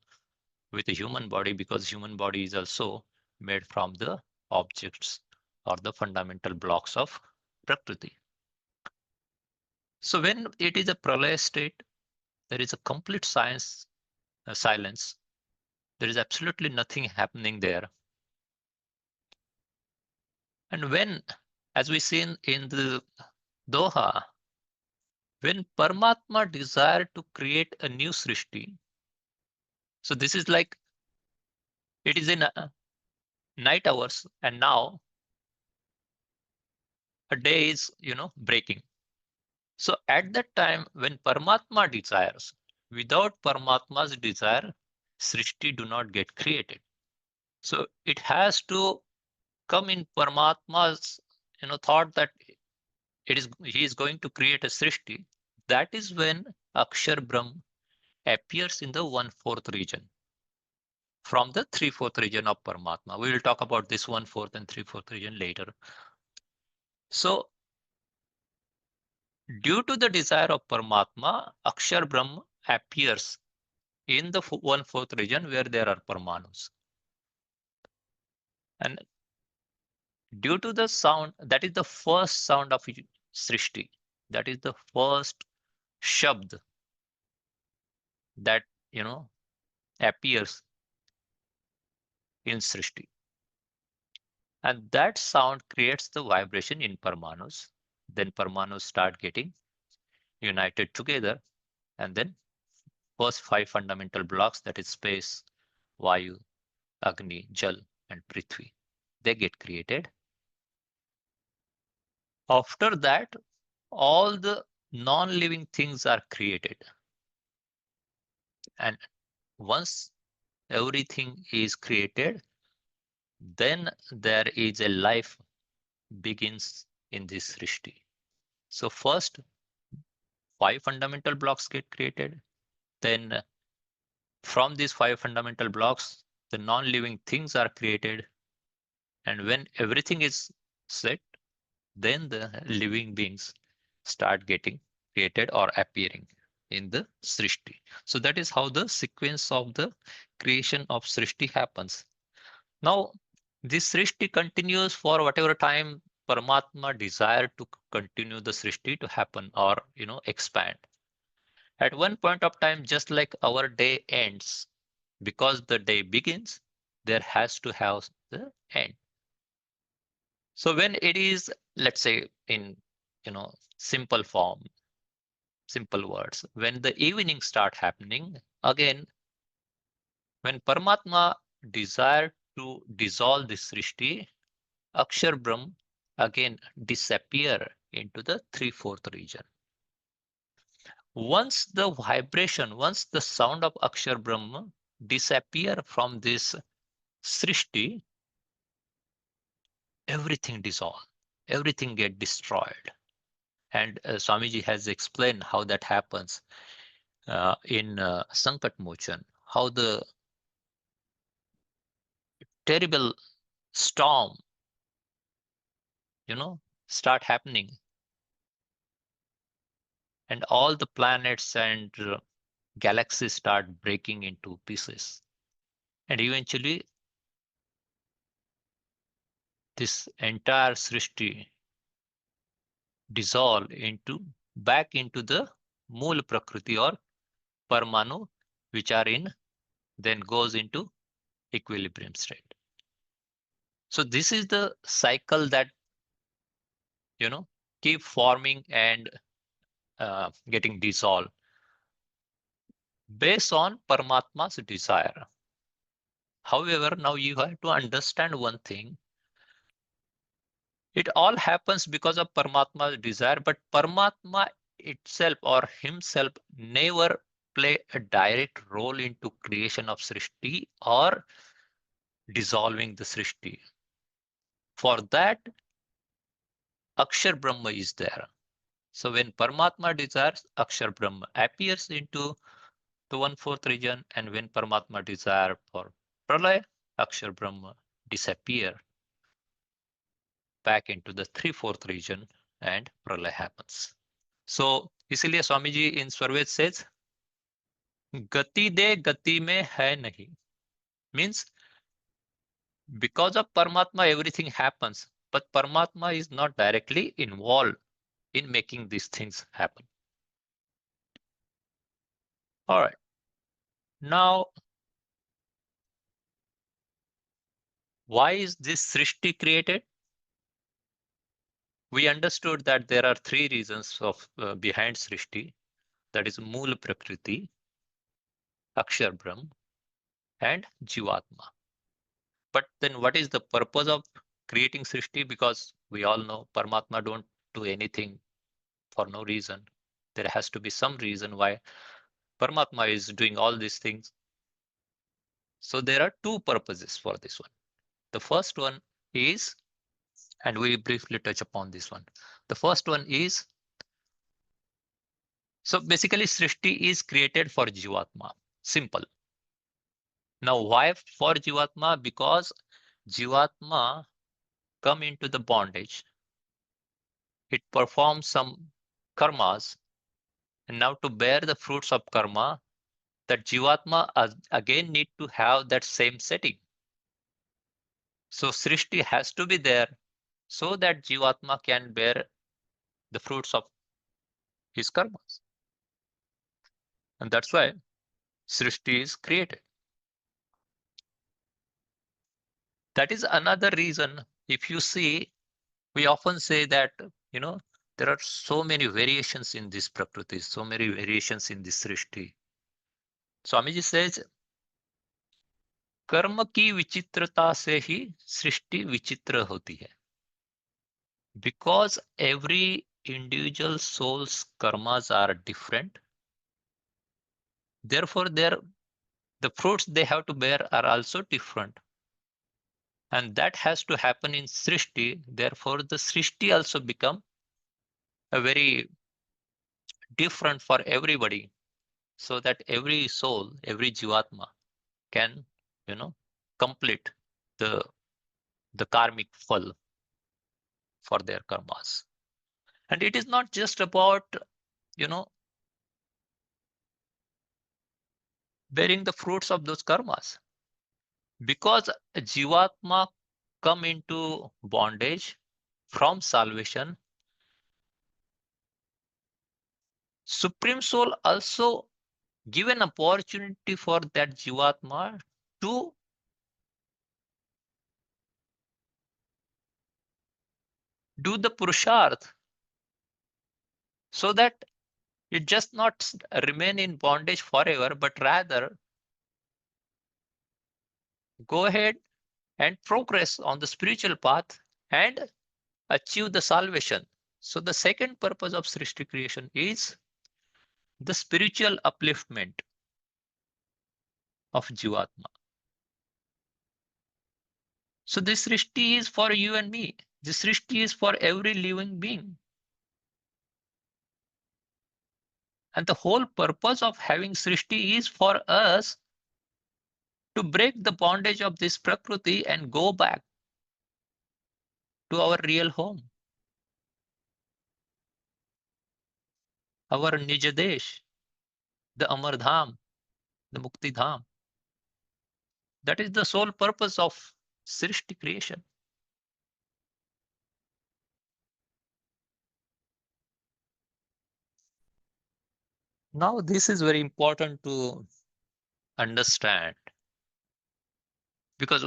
with the human body, because human body is also made from the objects or the fundamental blocks of prakriti. So when it is a pralaya state, there is a complete silence. There is absolutely nothing happening there. And when, as we see in the Doha, when Paramatma desired to create a new Srishti, so this is like it is in night hours, and now a day is breaking. So at that time, when Paramatma desires, without Paramatma's desire, Srishti do not get created. So it has to come in Paramatma's thought that he is going to create a Srishti. That is when Akshar Brahm appears in the 1/4 region from the 3/4 region of Paramatma. We will talk about this 1/4 and 3/4 region later. So due to the desire of Paramatma, Akshar Brahm appears in the 1/4 region where there are Paramanus. And due to the sound, that is the first sound of Srishti. That is the first Shabd that appears in Srishti. And that sound creates the vibration in Paramanus. Then Paramanus start getting united together, and then first 5 fundamental blocks, that is space, Vayu, Agni, Jal, and Prithvi, they get created. After that, all the non-living things are created. And once everything is created, then there is a life begins in this Srishti. So first, 5 fundamental blocks get created. Then from these 5 fundamental blocks, the non-living things are created. And when everything is set, then the living beings start getting created or appearing in the Srishti. So that is how the sequence of the creation of Srishti happens. Now, this Srishti continues for whatever time Paramatma desired to continue the Srishti to happen or expand. At one point of time, just like our day ends, because the day begins, there has to have the end. So when it is, let's say in simple form, simple words, when the evening start happening, again, when Paramatma desired to dissolve this Srishti, Akshar Brahm again disappear into the 3/4 region. Once the vibration, once the sound of Akshar Brahma disappear from this Srishti, everything dissolve, everything get destroyed. And Swamiji has explained how that happens in Sankat Mochan, how the terrible storm, start happening, and all the planets and galaxies start breaking into pieces. And eventually, this entire Srishti dissolve back into the Mool Prakriti or Parmanu, which are then goes into equilibrium state. So this is the cycle that keep forming and getting dissolved based on Paramatma's desire. However, now you have to understand one thing. It all happens because of Paramatma's desire, but Paramatma itself or himself never play a direct role into creation of Srishti or dissolving the Srishti. For that, Akshar Brahma is there. So when Paramatma desires, Akshar Brahma appears into the 1/4 region, and when Paramatma desire for Pralaya, Akshar Brahma disappear back into the 3/4 region and Pralaya happens. So इसीलिए Swami ji in Swarved says गति दे गति में है नहीं, means because of Paramatma everything happens, but Paramatma is not directly involved in making these things happen. All right. Now, why is this Srishti created? We understood that there are three reasons of behind Srishti. That is Mool Prakriti, Akshar Brahm, and Jivatma. But then what is the purpose of creating Srishti? Because we all know Paramatma don't do anything for no reason. There has to be some reason why Paramatma is doing all these things. So there are two purposes for this one. The first one is, and we briefly touch upon this one. The first one is, so basically Srishti is created for Jivatma. Simple. Now why for Jivatma? Because Jivatma come into the bondage. It performs some karmas, and now to bear the fruits of karma, that Jivatma again need to have that same setting. So Srishti has to be there so that Jivatma can bear the fruits of his karmas. And that's why Srishti is created. That is another reason. If you see, we often say that, you know, there are so many variations in this Prakriti, so many variations in this Srishti. Swamiji says, कर्म की विचित्रता से ही सृष्टि विचित्र होती है. Because every individual soul's karmas are different, therefore the fruits they have to bear are also different. And that has to happen in Srishti. Therefore, the Srishti also become a very different for everybody, so that every soul, every Jivatma can, you know, complete the the karmic phal for their karmas. And it is not just about, you know, bearing the fruits of those karmas. Because Jivatma come into bondage from salvation, Supreme Soul also give an opportunity for that Jivatma to do the Purusharth, so that it just not remain in bondage forever, but rather go ahead and progress on the spiritual path and achieve the salvation. So the second purpose of Srishti creation is the spiritual upliftment of Jivatma. So this Srishti is for you and me. This Srishti is for every living being. And the whole purpose of having Srishti is for us to break the bondage of this Prakriti and go back to our real home, our Nijadesh, the Amar Dham, the Mukti Dham. That is the sole purpose of Srishti creation. Now, this is very important to understand, because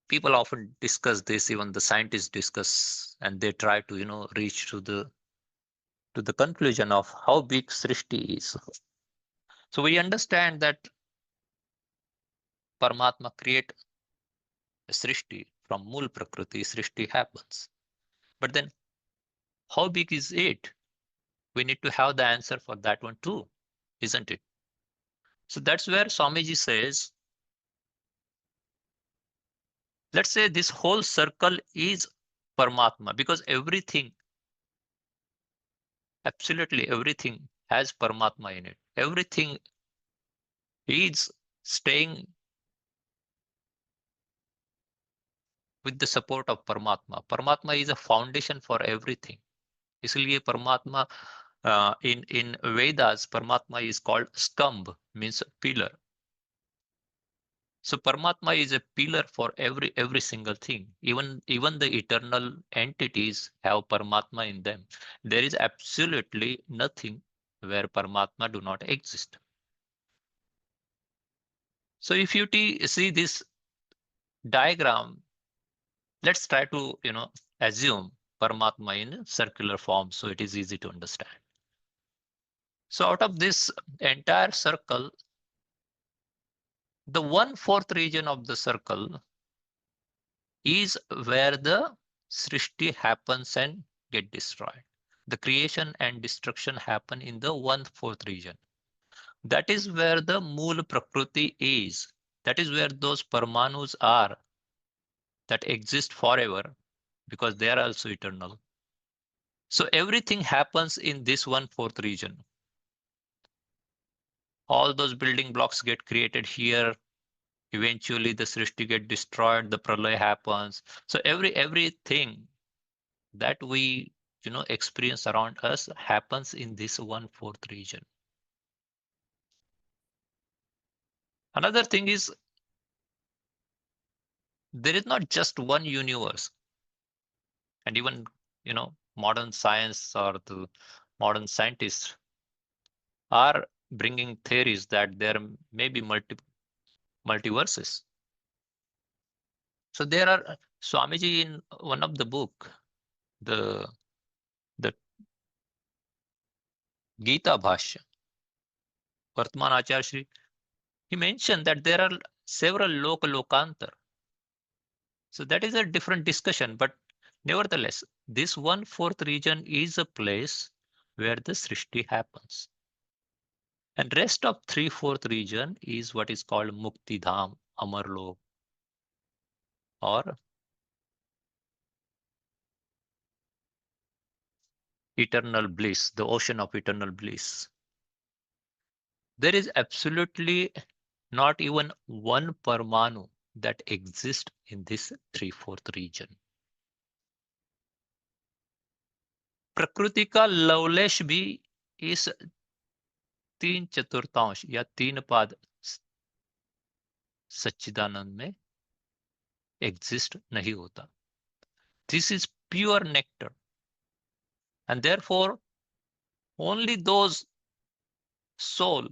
people often discuss this, even the scientists discuss, and they try to, you know, reach to the conclusion of how big Srishti is. So we understand that Paramatma create Srishti from Mool Prakriti, Srishti happens. But then how big is it? We need to have the answer for that one too, isn't it? So that's where Swamiji says, let's say this whole circle is Paramatma, because everything Absolutely everything has Paramatma in it. Everything is staying with the support of Paramatma. Paramatma is a foundation for everything. इसलिए Paramatma in Vedas, Paramatma is called Stambh, means pillar. So Paramatma is a pillar for every single thing. Even the eternal entities have Paramatma in them. There is absolutely nothing where Paramatma do not exist. So if you see this diagram, let's try to assume Paramatma in circular form so it is easy to understand. So out of this entire circle, the 1/4 region of the circle is where the Srishti happens and get destroyed. The creation and destruction happen in the 1/4 region. That is where the Mool Prakriti is. That is where those Parmanus are that exist forever because they are also eternal. So everything happens in this 1/4 region. All those building blocks get created here. Eventually the Srishti get destroyed, the Pralay happens. So everything that we experience around us happens in this 1/4 region. Another thing is there is not just one universe, and even modern science or the modern scientists are bringing theories that there may be multiverses. So there are Swamiji in one of the book, the the Gita Bhashya, Vartman Acharya Shri, he mentioned that there are several lokantar. So that is a different discussion, but nevertheless, this 1/4 region is a place where the Srishti happens. And rest of 3/4 region is what is called Mukti Dham, Amarlok, or eternal bliss, the ocean of eternal bliss. There is absolutely not even one Parmanu that exists in this 3/4 region. प्रकृति का लवलेश भी इस 3/4 या 3 पाद सच्चिदानंद में exist नहीं होता. This is pure nectar, and therefore only those soul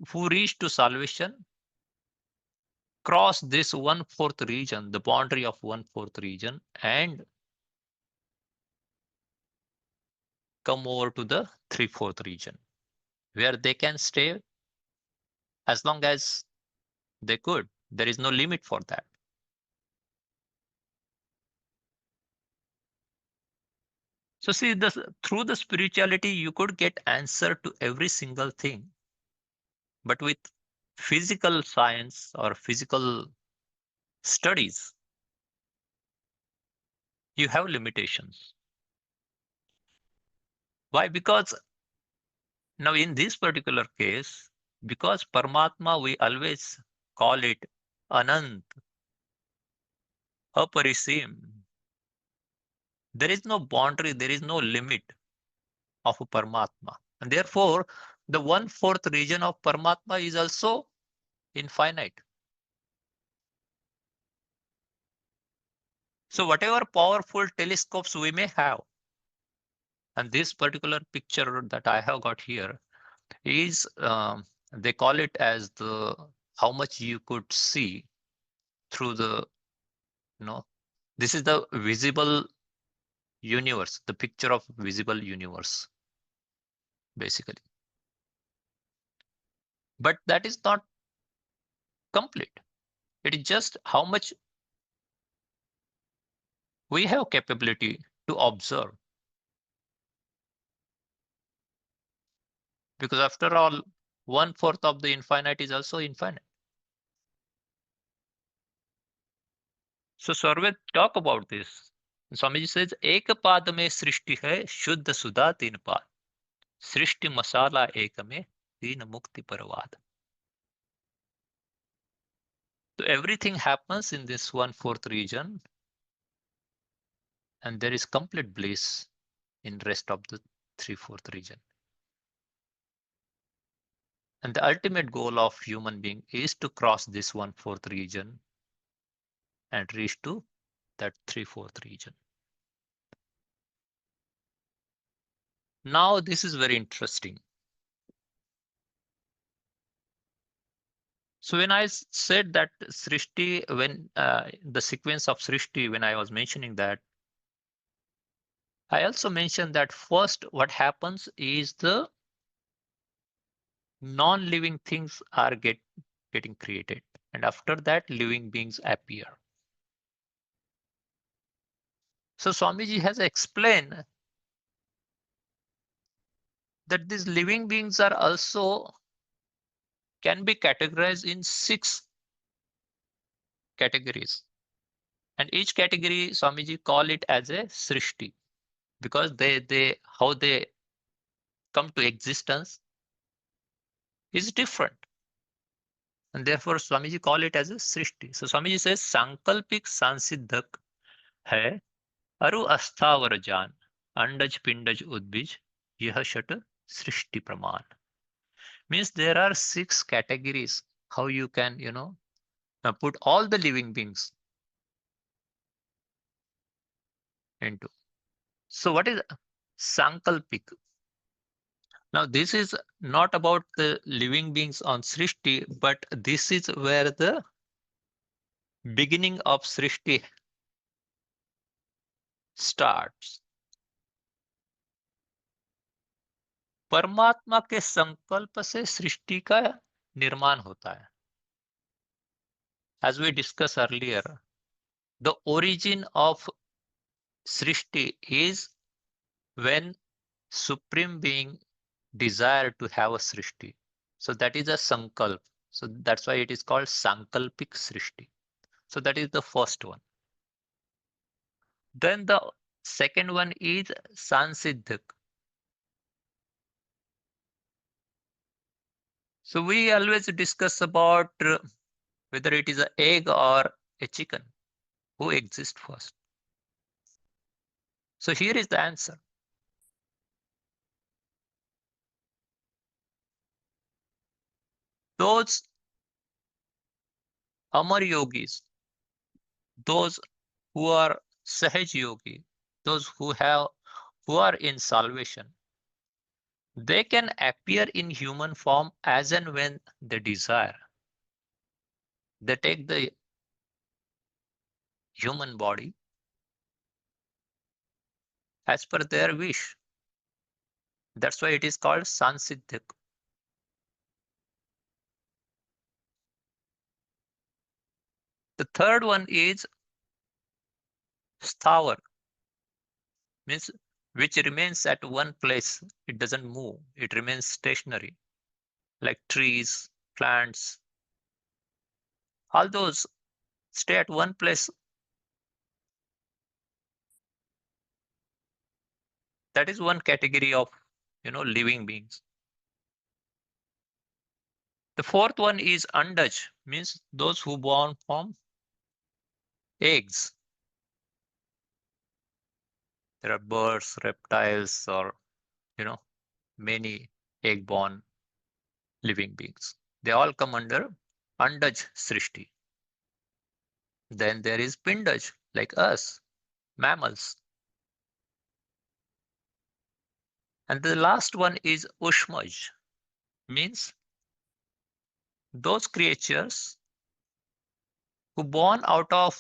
who reach to salvation cross this 1/4 region, the boundary of 1/4 region, and come over to the 3/4 region, where they can stay as long as they could. There is no limit for that. So see, this, through the spirituality, you could get answer to every single thing. But with physical science or physical studies, you have limitations. Why? Because now in this particular case, because Paramatma, we always call it Anant, Aparisim. There is no boundary, there is no limit of a Paramatma. And therefore, the 1/4 region of Paramatma is also infinite. So whatever powerful telescopes we may have, and this particular picture that I have got here is, they call it as the how much you could see through the, this is the visible universe, the picture of visible universe, basically. But that is not complete. It is just how much we have capability to observe. Because after all, 1/4 of the infinite is also infinite. So Sarvet talk about this, Swamiji says, एक पाद में सृष्टि है शुद्ध सुधा तीन पाद, सृष्टि मसाला एक में तीन मुक्ति परवाद. So everything happens in this 1/4 region, and there is complete bliss in rest of the 3/4 region. And the ultimate goal of human being is to cross this 1/4 region and reach to that 3/4 region. Now this is very interesting. So when I said that Srishti, when the sequence of Srishti, when I was mentioning that, I also mentioned that first what happens is the non-living things are getting created, and after that living beings appear. So Swamiji has explained that these living beings are also can be categorized in 6 categories, and each category Swamiji call it as a Srishti because they how they come to existence is different, and therefore Swamiji call it as a Srishti. So Swamiji says Sankalpik Sansiddhak hai अरु अस्थावर जान अंडज पिंडज उद्बीज यह षट सृष्टि प्रमाण. Means there are 6 categories how you can put all the living beings into. So what is sankalpik? Now this is not about the living beings on Srishti, but this is where the beginning of Srishti starts. परमात्मा के संकल्प से सृष्टि का निर्माण होता है. As we discussed earlier, the origin of Srishti is when Supreme Being desired to have a Srishti. So that is a Sankalp. So that's why it is called Sankalpik Srishti. So that is the first one. Then the second one is Sansiddhak. So we always discuss about whether it is an egg or a chicken. Who exists first? So here is the answer. Those Amar yogis, those who are Sahaj yogi, those who are in salvation, they can appear in human form as and when they desire. They take the human body as per their wish. That's why it is called Sansiddhik. The third one is Sthavar, means which remains at one place. It doesn't move. It remains stationary, like trees, plants. All those stay at one place. That is one category of living beings. The fourth one is Andaj, means those who born from eggs. There are birds, reptiles, or many egg-born living beings. They all come under Andaj Srishti. Then there is Pindaj, like us, mammals. And the last one is Ushmaj, means those creatures who born out of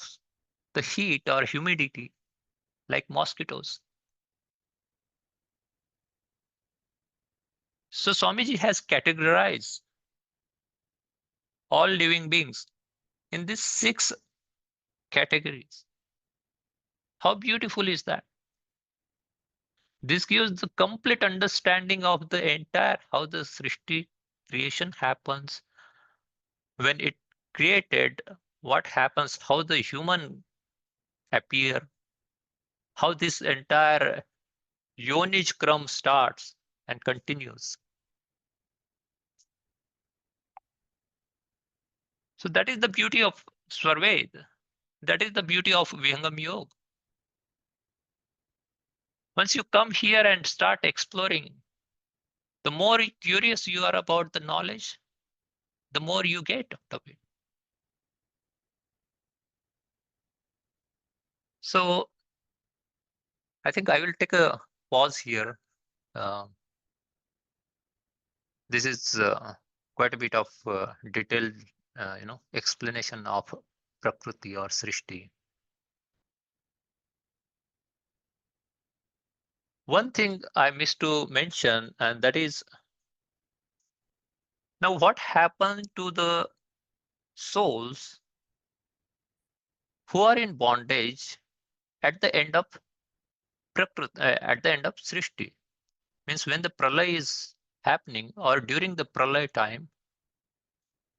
the heat or humidity, like mosquitoes. So Swamiji has categorized all living beings in these 6 categories. How beautiful is that? This gives the complete understanding of the entire how the Srishti creation happens, when it created, what happens, how the human appear, how this entire Yonij Kram starts and continues. So that is the beauty of Swarved. That is the beauty of Vihangam Yoga. Once you come here and start exploring, the more curious you are about the knowledge, the more you get out of it. So I think I will take a pause here. This is quite a bit of detailed, explanation of Prakriti or Srishti. One thing I missed to mention, and that is, now what happened to the souls who are in bondage at the end of at the end of Srishti? Means when the pralay is happening or during the pralay time,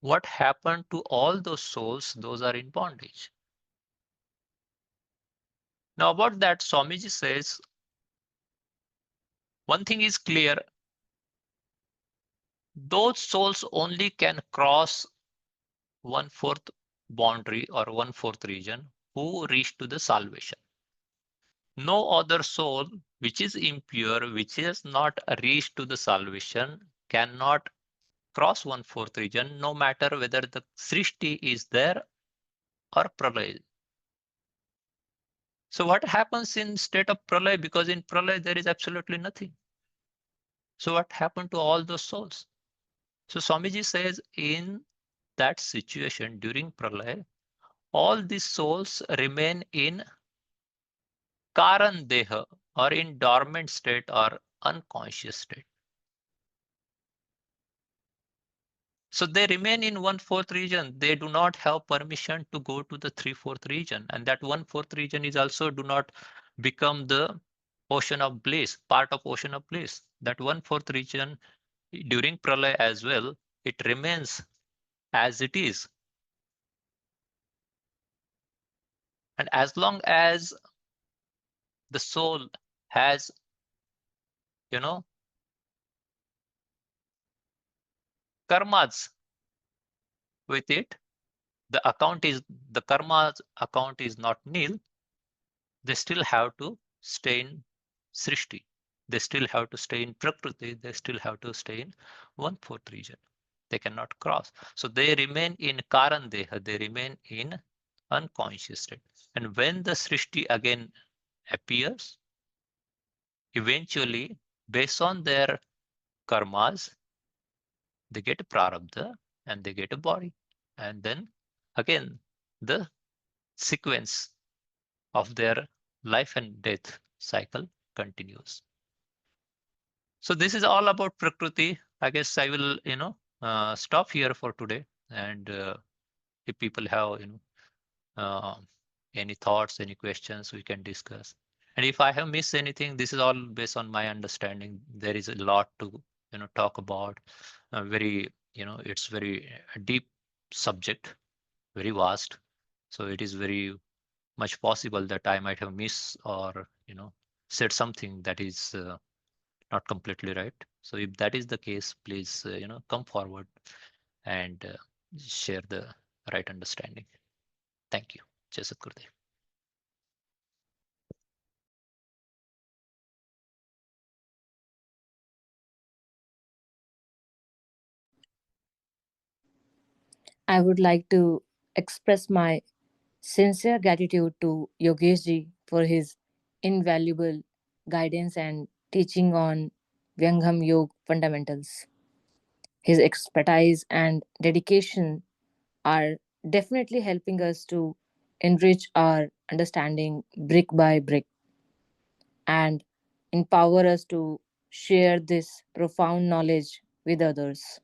what happened to all those souls those are in bondage? Now about that, Swamiji says, one thing is clear, those souls only can cross 1/4 boundary or 1/4 region who reach to the salvation. No other soul which is impure, which is not reached to the salvation, cannot cross 1/4 region, no matter whether the Srishti is there or Pralay. So what happens in state of Pralay? Because in Pralay there is absolutely nothing. So what happened to all those souls? So Swamiji says in that situation during Pralay, all these souls remain in Karan Deha or in dormant state or unconscious state. So they remain in 1/4 region. They do not have permission to go to the 3/4 region. And that 1/4 region is also do not become the ocean of bliss, part of ocean of bliss. That 1/4 region during Pralay as well, it remains as it is. And as long as the soul has, karmas with it, the karma's account is not nil, they still have to stay in Srishti. They still have to stay in Prakriti. They still have to stay in 1/4 region. They cannot cross. So they remain in Karan Deha. They remain in unconscious state. And when the Srishti again appears, eventually, based on their karmas, they get a prarabdha and they get a body. And then again, the sequence of their life and death cycle continues. So this is all about Prakriti. I guess I will, stop here for today. And if people have, uh, any thoughts, any questions, we can discuss. And if I have missed anything, this is all based on my understanding. There is a lot to, talk about. Very, it's very deep subject, very vast. So it is very much possible that I might have missed or, said something that is not completely right. So if that is the case, please, come forward and share the right understanding. Thank you. Jai Sadgurudeo. I would like to express my sincere gratitude to Yogeshji for his invaluable guidance and teaching on Vyangham Yoga fundamentals. His expertise and dedication are definitely helping us to enrich our understanding brick by brick and empower us to share this profound knowledge with others.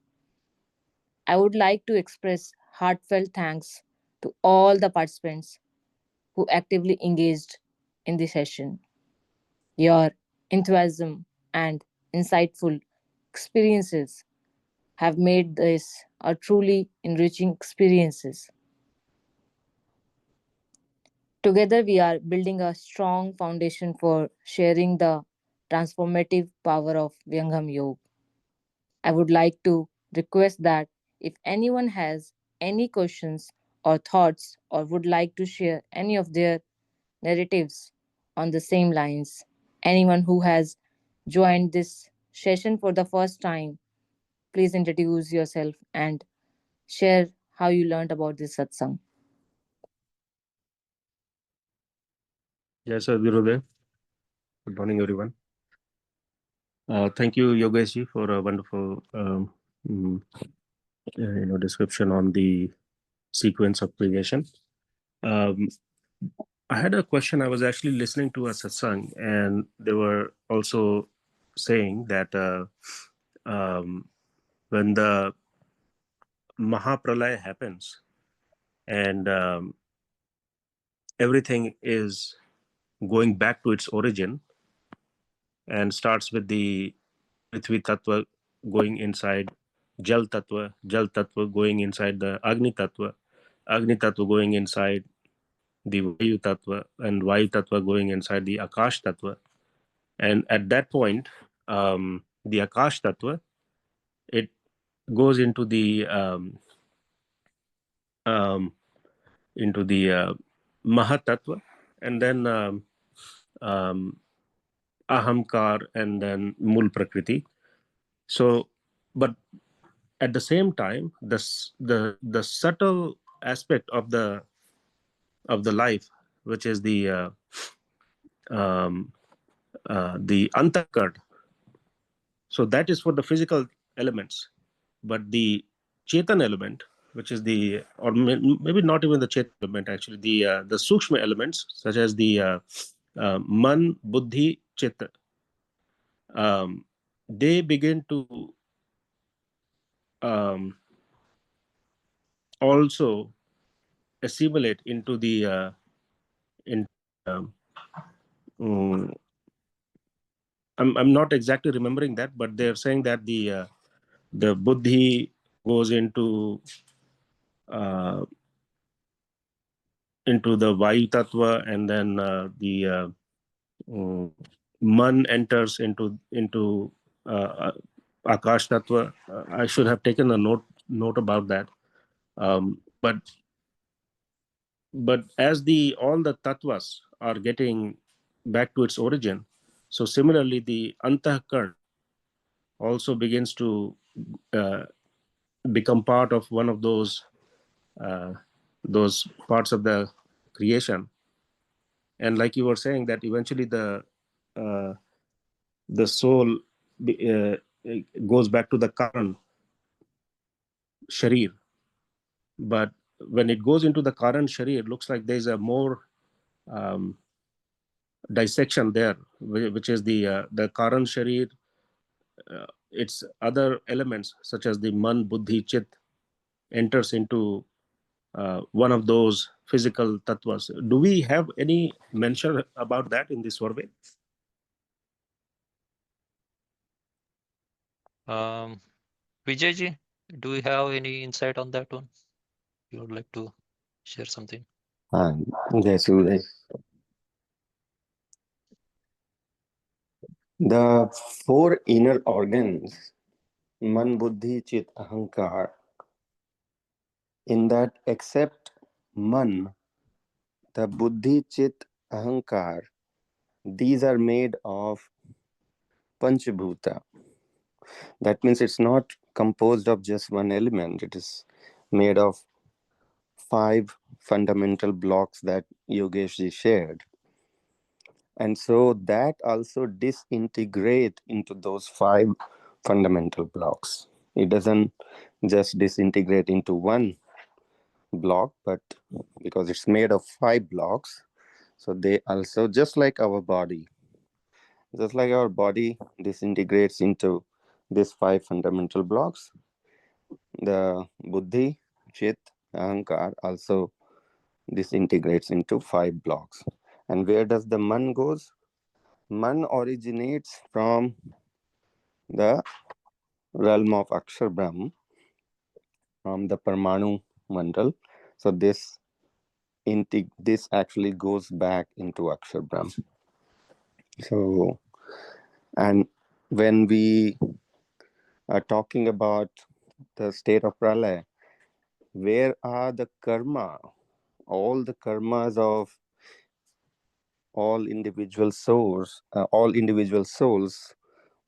I would like to express heartfelt thanks to all the participants who actively engaged in the session. Your enthusiasm and insightful experiences have made this a truly enriching experiences. Together, we are building a strong foundation for sharing the transformative power of Vihangam Yoga. I would like to request that if anyone has any questions or thoughts or would like to share any of their narratives on the same lines, anyone who has joined this session for the first time, please introduce yourself and share how you learned about this satsang. Yes, Sadgurudeo. Good morning, everyone. Thank you, Yogesh, for a wonderful description on the sequence of creation. Um, I had a question. I was actually listening to a satsang, and they were also saying that when the Mahapralaya happens and everything is going back to its origin and starts with the Prithvi Tattva going inside Jal Tattva going inside the Agni Tattva going inside the Vayu Tattva, and Vayu Tattva going inside the Akash Tattva. And at that point, the Akash Tattva, it goes into the Mahat Tattva, and then Ahamkar, and then Mul Prakriti. So, but at the same time, the subtle aspect of the life, which is the antakard, so that is for the physical elements, but the chetan element, which is the, or maybe not even the chetan element, actually the sukshma elements, such as the man, buddhi, chitta, they begin to also assimilate into the in um, I'm not exactly remembering that, but they're saying that the buddhi goes into the Vayu Tattva, and then the Man enters into Akash Tattva. I should have taken a note about that. But as all the tattvas are getting back to its origin, so similarly the Antahkarn also begins to uh, become part of one of those parts of the creation. And like you were saying, that eventually the soul uh, goes back to the Karan Sharir. But when it goes into the Karan Sharir, it looks like there's a more dissection there, which is the Karan Sharir. Its other elements, such as the Man, Buddhi, Chit, enters into one of those physical tattvas. Do we have any mention about that in the survey? Vijayji, do you have any insight on that one? You would like to share something? Yes, Uday. The four inner organs, Man, Buddhi, Chit, Ahankar, in that except Man, the Buddhi, Chit, Ahankar, these are made of Panchabhuta. That means it's not composed of just one element. It is made of 5 fundamental blocks that Yogeshji shared. And so that also disintegrate into those 5 fundamental blocks. It doesn't just disintegrate into one block, but because it's made of 5 blocks, so they also, just like our body disintegrates into these 5 fundamental blocks, the Buddhi, Chit, Ahankar also disintegrates into 5 blocks. And where does the Man goes? Man originates from the realm of Akshar Brahm, from the Parmanu Mandal. So this this actually goes back into Akshar Brahm. So, and when we are talking about the state of pralaya, where are the karma, all the karmas of all individual souls,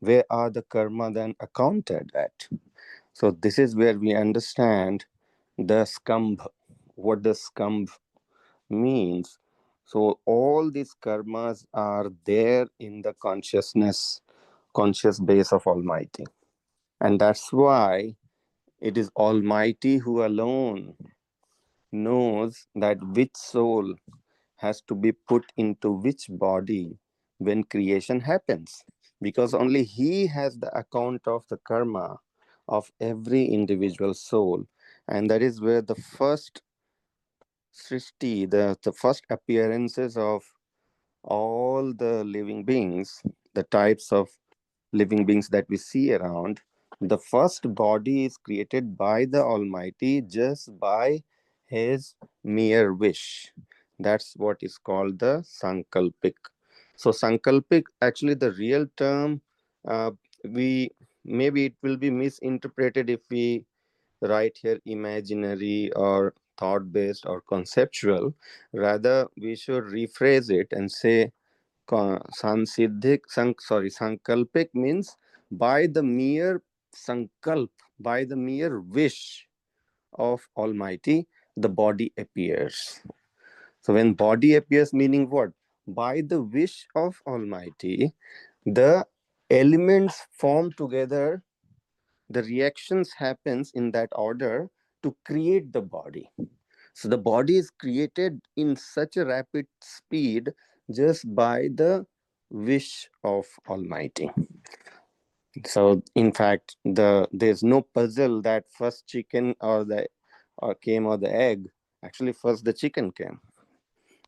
where are the karma then accounted at? So this is where we understand the skambh, what the skambh means. So all these karmas are there in the conscious base of Almighty. And that's why it is Almighty who alone knows that which soul has to be put into which body when creation happens. Because only He has the account of the karma of every individual soul. And that is where the first Srishti, the first appearances of all the living beings, the types of living beings that we see around, the first body is created by the Almighty just by His mere wish. That's what is called the Sankalpik. So Sankalpik, actually the real term, we maybe it will be misinterpreted if we write here imaginary or thought based or conceptual. Rather, we should rephrase it and say sankalpik means by the mere sankalp, by the mere wish of Almighty, the body appears. So when body appears, meaning what? By the wish of Almighty, the elements form together, the reactions happens in that order to create the body. So the body is created in such a rapid speed just by the wish of Almighty. So in fact, there's no puzzle that first chicken or the egg. Actually, first the chicken came.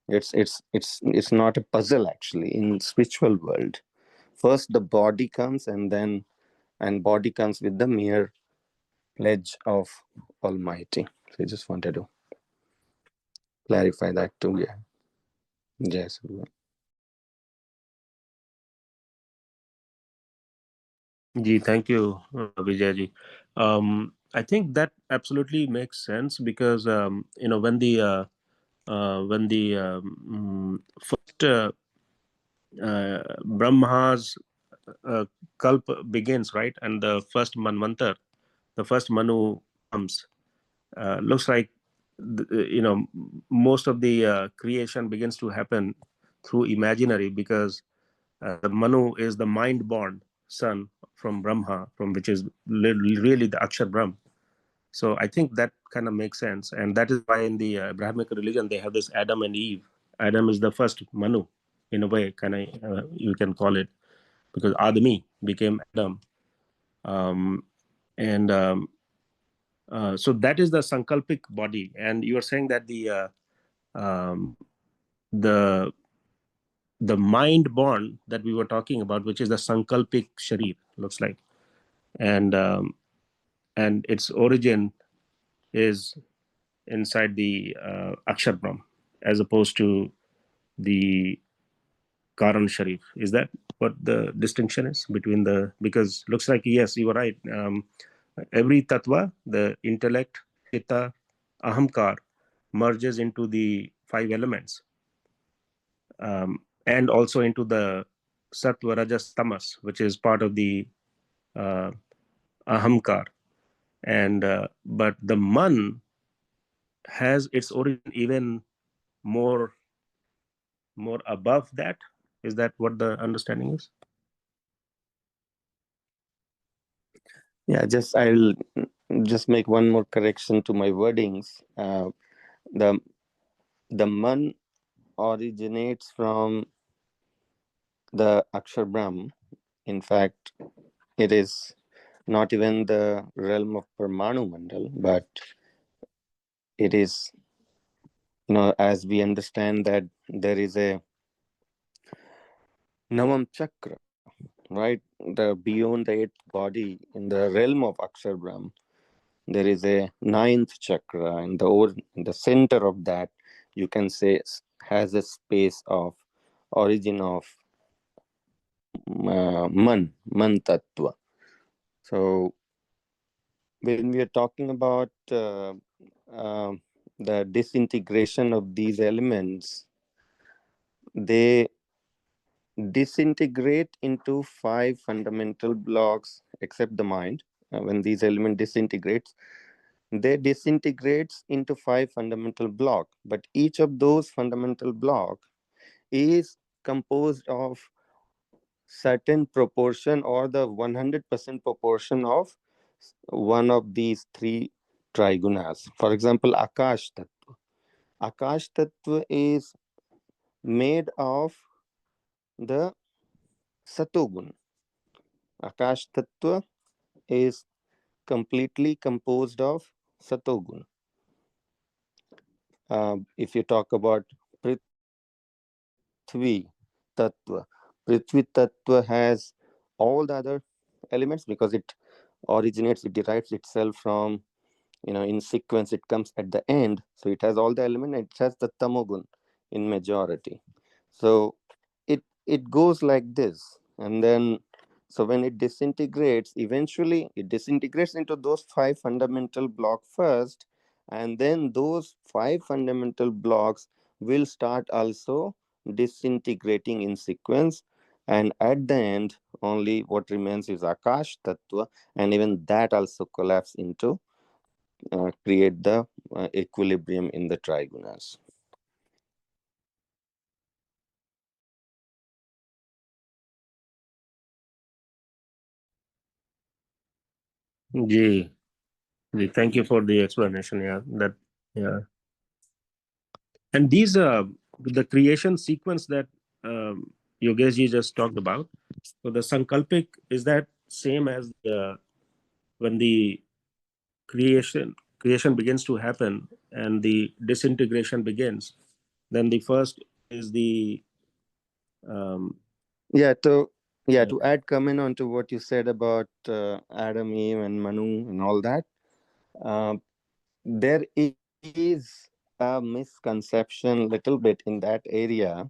It's not a puzzle actually in spiritual world. First the body comes, and body comes with the mere pledge of Almighty. So I just wanted to clarify that too. Yeah. Yes. Ji, thank you, Vijayji. I think that absolutely makes sense because when the first Brahma's kalp begins, right, and the first manvantar, the first Manu comes, looks like most of the creation begins to happen through imaginary because the Manu is the mind born son from Brahma, from which is really the Akshar Brahm. So I think that kind of makes sense, and that is why in the Abrahamic religion they have this Adam and Eve. Adam is the first Manu, in a way, kind of you can call it, because Adami became Adam, and so that is the Sankalpic body. And you are saying that um, the the mind born that we were talking about, which is the Sankalpic Sharir, looks like, and its origin is inside the Akshar Brahm, as opposed to the Karan Sharif. Is that what the distinction is between the? Because looks like, yes, you were right. Every tattva, the intellect, chitta, ahamkar, merges into the five elements, and also into the sattva, rajas, tamas, which is part of the uh, ahamkar. And but the man has its origin even more above that. Is that what the understanding is? Yeah, I'll just make one more correction to my wordings. The man originates from the Akshar Brahm. In fact, it is not even the realm of Parmanu Mandal, but it is, as we understand that there is a Navam Chakra, right? Beyond the eighth body in the realm of Akshar Brahm, there is a ninth chakra, and the center of that you can say, has a space of origin of man tattva. So when we are talking about uh, the disintegration of these elements, they disintegrate into five fundamental blocks, except the mind. When these elements disintegrates, they disintegrates into five fundamental blocks, but each of those fundamental block is composed of certain proportion or the 100% proportion of one of these three trigunas. For example, Akash Tattva. Akash Tattva is made of the Satogun. Akash Tattva is completely composed of Satogun. If you talk about Prithvi Tattva, Prithvi Tattva has all the other elements because it originates, it derives itself from, in sequence, it comes at the end. So it has all the elements, it has the tamogun in majority. So it goes like this, and then so when it disintegrates, eventually it disintegrates into those five fundamental blocks first, and then those five fundamental blocks will start also disintegrating in sequence, and at the end only what remains is Akash Tattva, and even that also collapse into create the equilibrium in the trigunas. Ji, ji, thank you for the explanation. Yeah, that yeah, and these the creation sequence that Yogesh ji just talked about. So the sankalpic, is that same as when the creation begins to happen and the disintegration begins? Then the first is the um, Yeah, to yeah, to add comment on to what you said about Adam, Eve, and Manu and all that, uh, there is a misconception little bit in that area,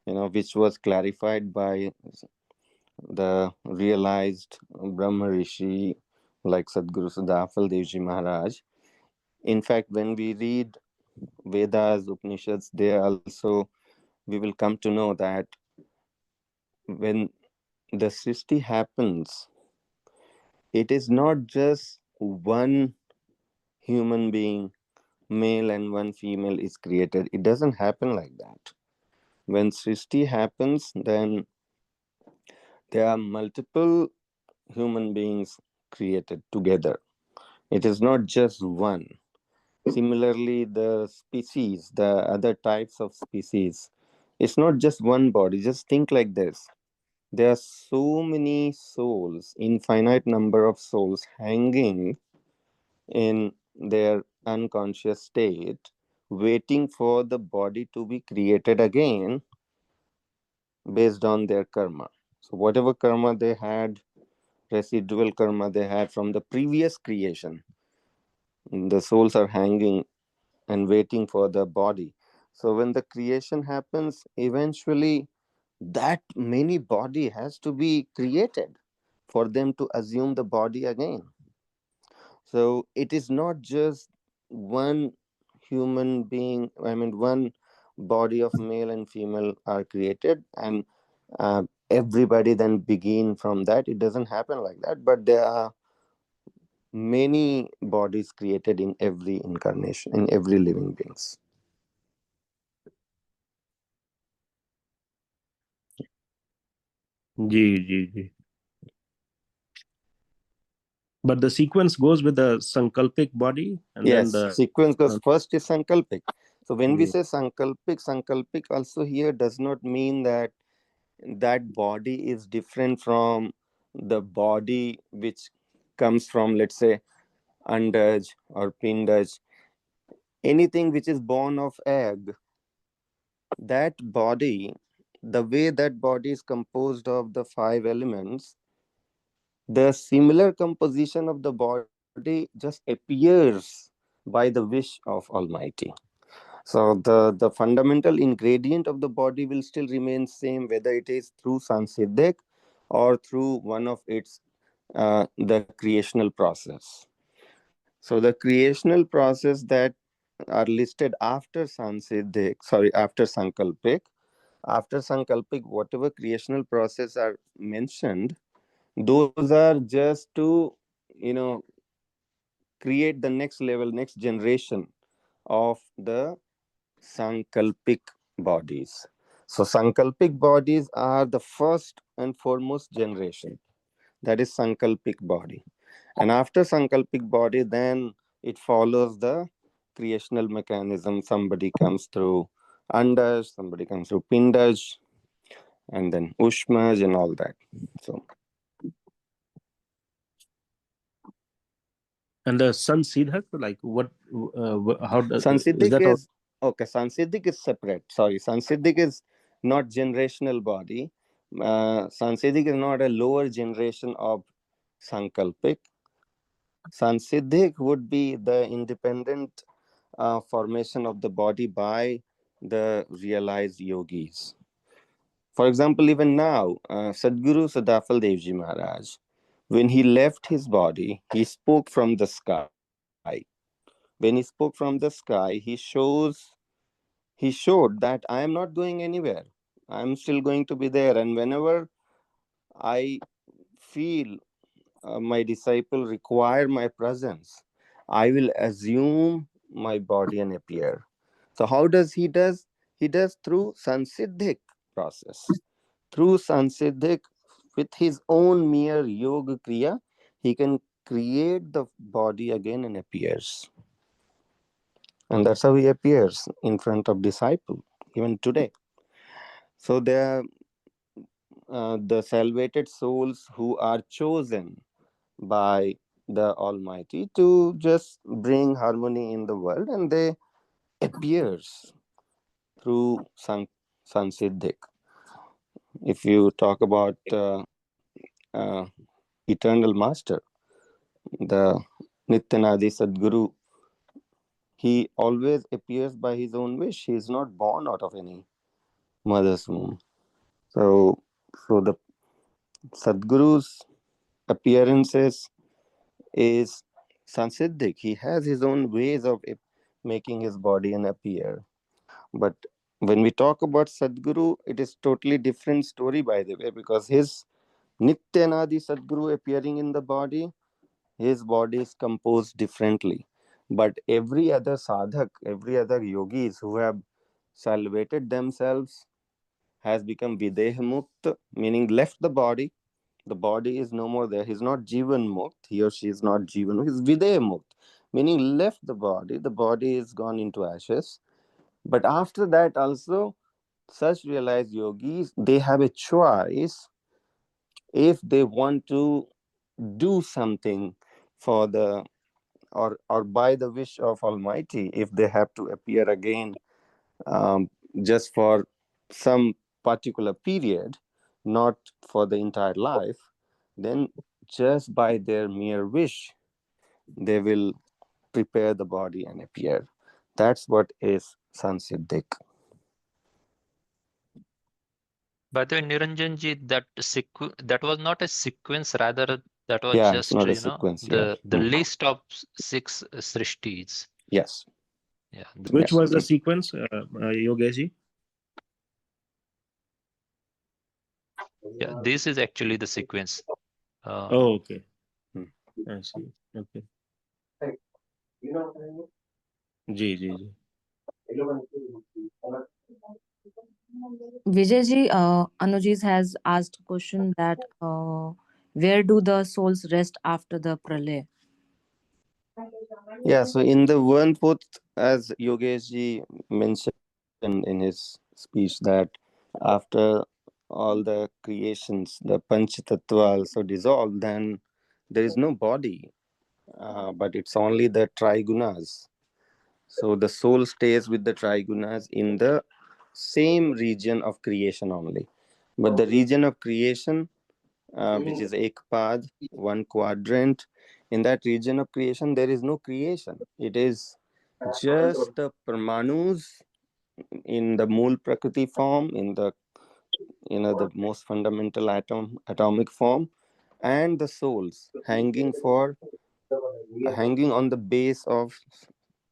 which was clarified by the realized Brahma Rishi like Sadguru Sudafal Devji Maharaj. In fact, when we read Vedas, Upanishads, they also, we will come to know that when the Srishti happens, it is not just one human being, male and one female is created. It doesn't happen like that. When Srishti happens, then there are multiple human beings created together. It is not just one. Similarly, the species, the other types of species, it's not just one body. Just think like this. There are so many souls, infinite number of souls hanging in their unconscious state, waiting for the body to be created again based on their karma. So, whatever karma they had, residual karma they had from the previous creation, the souls are hanging and waiting for the body. So, when the creation happens, eventually that many body has to be created for them to assume the body again. So it is not just one human being, I mean, one body of male and female are created, and everybody then begin from that. It doesn't happen like that, but there are many bodies created in every incarnation, in every living beings. ji, ji, ji. But the sequence goes with the sankalpic body, and then Yes, the sequence goes first is sankalpic. So when we ji, say sankalpic also here does not mean that that body is different from the body which comes from, let's say, andaj or pindaj. Anything which is born of egg, that body, the way that body is composed of the five elements, the similar composition of the body just appears by the wish of Almighty. So the fundamental ingredient of the body will still remain same, whether it is through Sansiddhik or through one of its the creational process. So the creational process that are listed after Sansiddhik, sorry, after Sankalpik. After Sankalpik, whatever creational process are mentioned, those are just to, create the next level, next generation of the Sankalpic bodies. So Sankalpic bodies are the first and foremost generation. That is Sankalpic body. And after Sankalpic body, then it follows the creational mechanism. Somebody comes through Andaj, somebody comes through Pindaj, and then Ushmaj and all that. So And the sun Siddhak, like what? How is Sansiddhik that? All? is okay. Sansiddhik is separate. Sorry, Sansiddhik is not generational body. Sansiddhik is not a lower generation of Sankalpik. Sansiddhik would be the independent formation of the body by the realized yogis. For example, even now, Sadguru Sadafal Devji Maharaj, when he left his body, he spoke from the sky. When he spoke from the sky, he showed that I am not going anywhere. I am still going to be there. And whenever I feel my disciple require my presence, I will assume my body and appear. So how does he does? He does through Sansiddhik process. Through Sansiddhik, with his own mere yoga kriya, he can create the body again and appears. And that's how he appears in front of disciple, even today. So there the salvated souls who are chosen by the Almighty to just bring harmony in the world, and they appears through Sansiddhik. If you talk about uh, Eternal Master, the Nityanadi Sadguru, he always appears by his own wish. He is not born out of any mother's womb. So, so the Sadguru's appearances is Sansiddhik. He has his own ways of making his body and appear. But when we talk about Sadguru, it is totally different story, by the way, because his Nityanadi Sadguru appearing in the body, his body is composed differently. But every other sadhak, every other yogis who have salvated themselves has become Videhamukta, meaning left the body. The body is no more there. He's not Jivan Mukt. He or she is not Jivan Mukt. He's Videha Mukt, meaning left the body. The body is gone into ashes. But after that, also, such realized yogis, they have a choice if they want to do something for the or by the wish of Almighty, if they have to appear again just for some particular period, not for the entire life, then just by their mere wish, they will prepare the body and appear. That's what is Sansiddhik. By the way, Niranjanji, that was not a sequence, rather that was Yeah, it's just, not a sequence. Yeah. the list of six srishtis. Yes. Yeah, Which was the Yes. sequence, Yogeshi? yeah. This is actually the sequence. Oh, okay. Hmm. I see. Okay. Ji ji ji. Vijayji, Anuji's has asked a question that where do the souls rest after the pralay? Yeah, so in the one fourth, as Yogesh mentioned in his speech, that after all the creations, the Panchatattva also dissolved, then there is no body, but it's only the Trigunas. So the soul stays with the Trigunas in the same region of creation only. But the region of creation, which is Ekpad, one quadrant, in that region of creation, there is no creation. It is just the Parmanus in the Mool Prakriti form, in the the most fundamental atomic form, and the souls hanging on the base of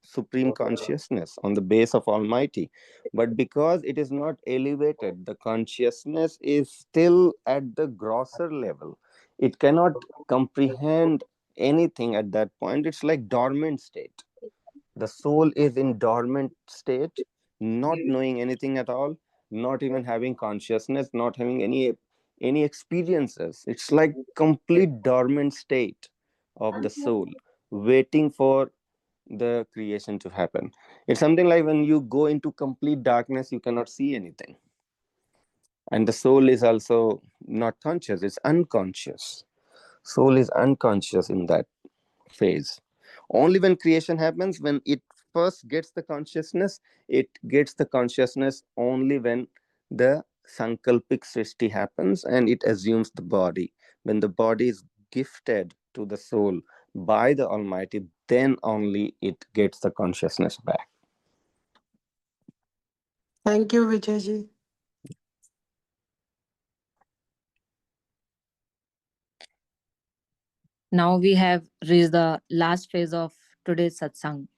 supreme consciousness, on the base of Almighty. But because it is not elevated, the consciousness is still at the grosser level. It cannot comprehend anything at that point. It's like dormant state. The soul is in dormant state, not knowing anything at all, not even having consciousness, not having any experiences. It's like complete dormant state of the soul, waiting for the creation to happen. It's something like when you go into complete darkness, you cannot see anything. And the soul is also not conscious, it's unconscious. Soul is unconscious in that phase. Only when creation happens, when it first gets the consciousness, it gets the consciousness only when the sankalpic srishti happens and it assumes the body. When the body is gifted to the soul by the Almighty, then only it gets the consciousness back. Thank you, Vijayji. Now we have reached the last phase of today's satsang.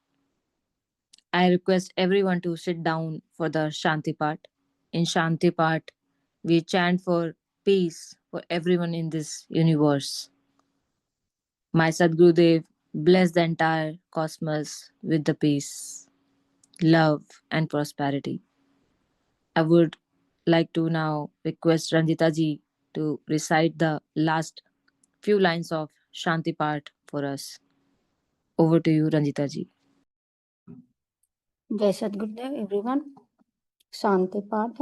I request everyone to sit down for the Shanti part. In Shanti part, we chant for peace for everyone in this universe. My Sadgurudeo bless the entire cosmos with the peace, love, and prosperity. I would like to now request Ranjita ji to recite the last few lines of Shanti part for us. Over to you, Ranjita ji. जय सद्गुरुदेव everyone. शांति पाठ।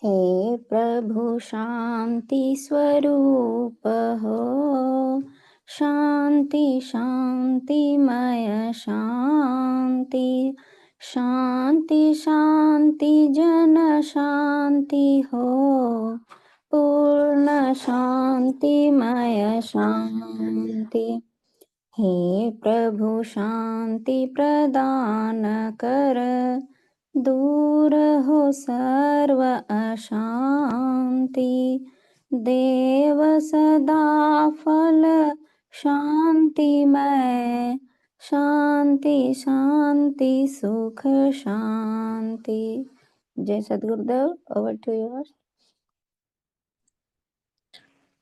हे प्रभु शांति स्वरूप हो, शांति शांतिमय शांति, शांति शांति जन शांति हो, पूर्ण शांतिमय शांति। हे प्रभु शांति प्रदान कर, दूर हो सर्व अशांति, देव सदा फल शांतिमय, शांति शांति सुख शांति। जय सद्गुरुदेव। Over to you.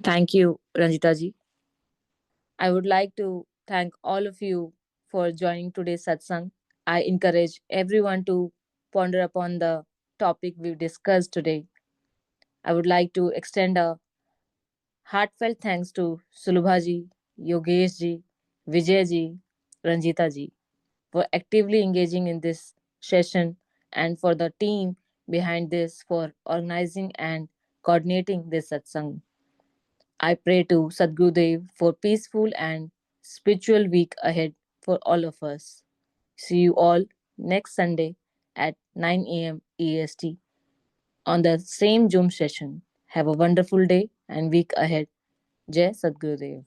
Thank you, Ranjita ji. I would like to thank all of you for joining today's satsang. I encourage everyone to ponder upon the topic we discussed today. I would like to extend a heartfelt thanks to Sulubha ji, Yogesh ji, Vijay ji, Ranjita ji for actively engaging in this session and for the team behind this for organizing and coordinating this satsang. I pray to Sadgurudev for peaceful and spiritual week ahead for all of us. See you all next Sunday at 9 a.m. EST on the same Zoom session. Have a wonderful day and week ahead. Jai Sadgurudev.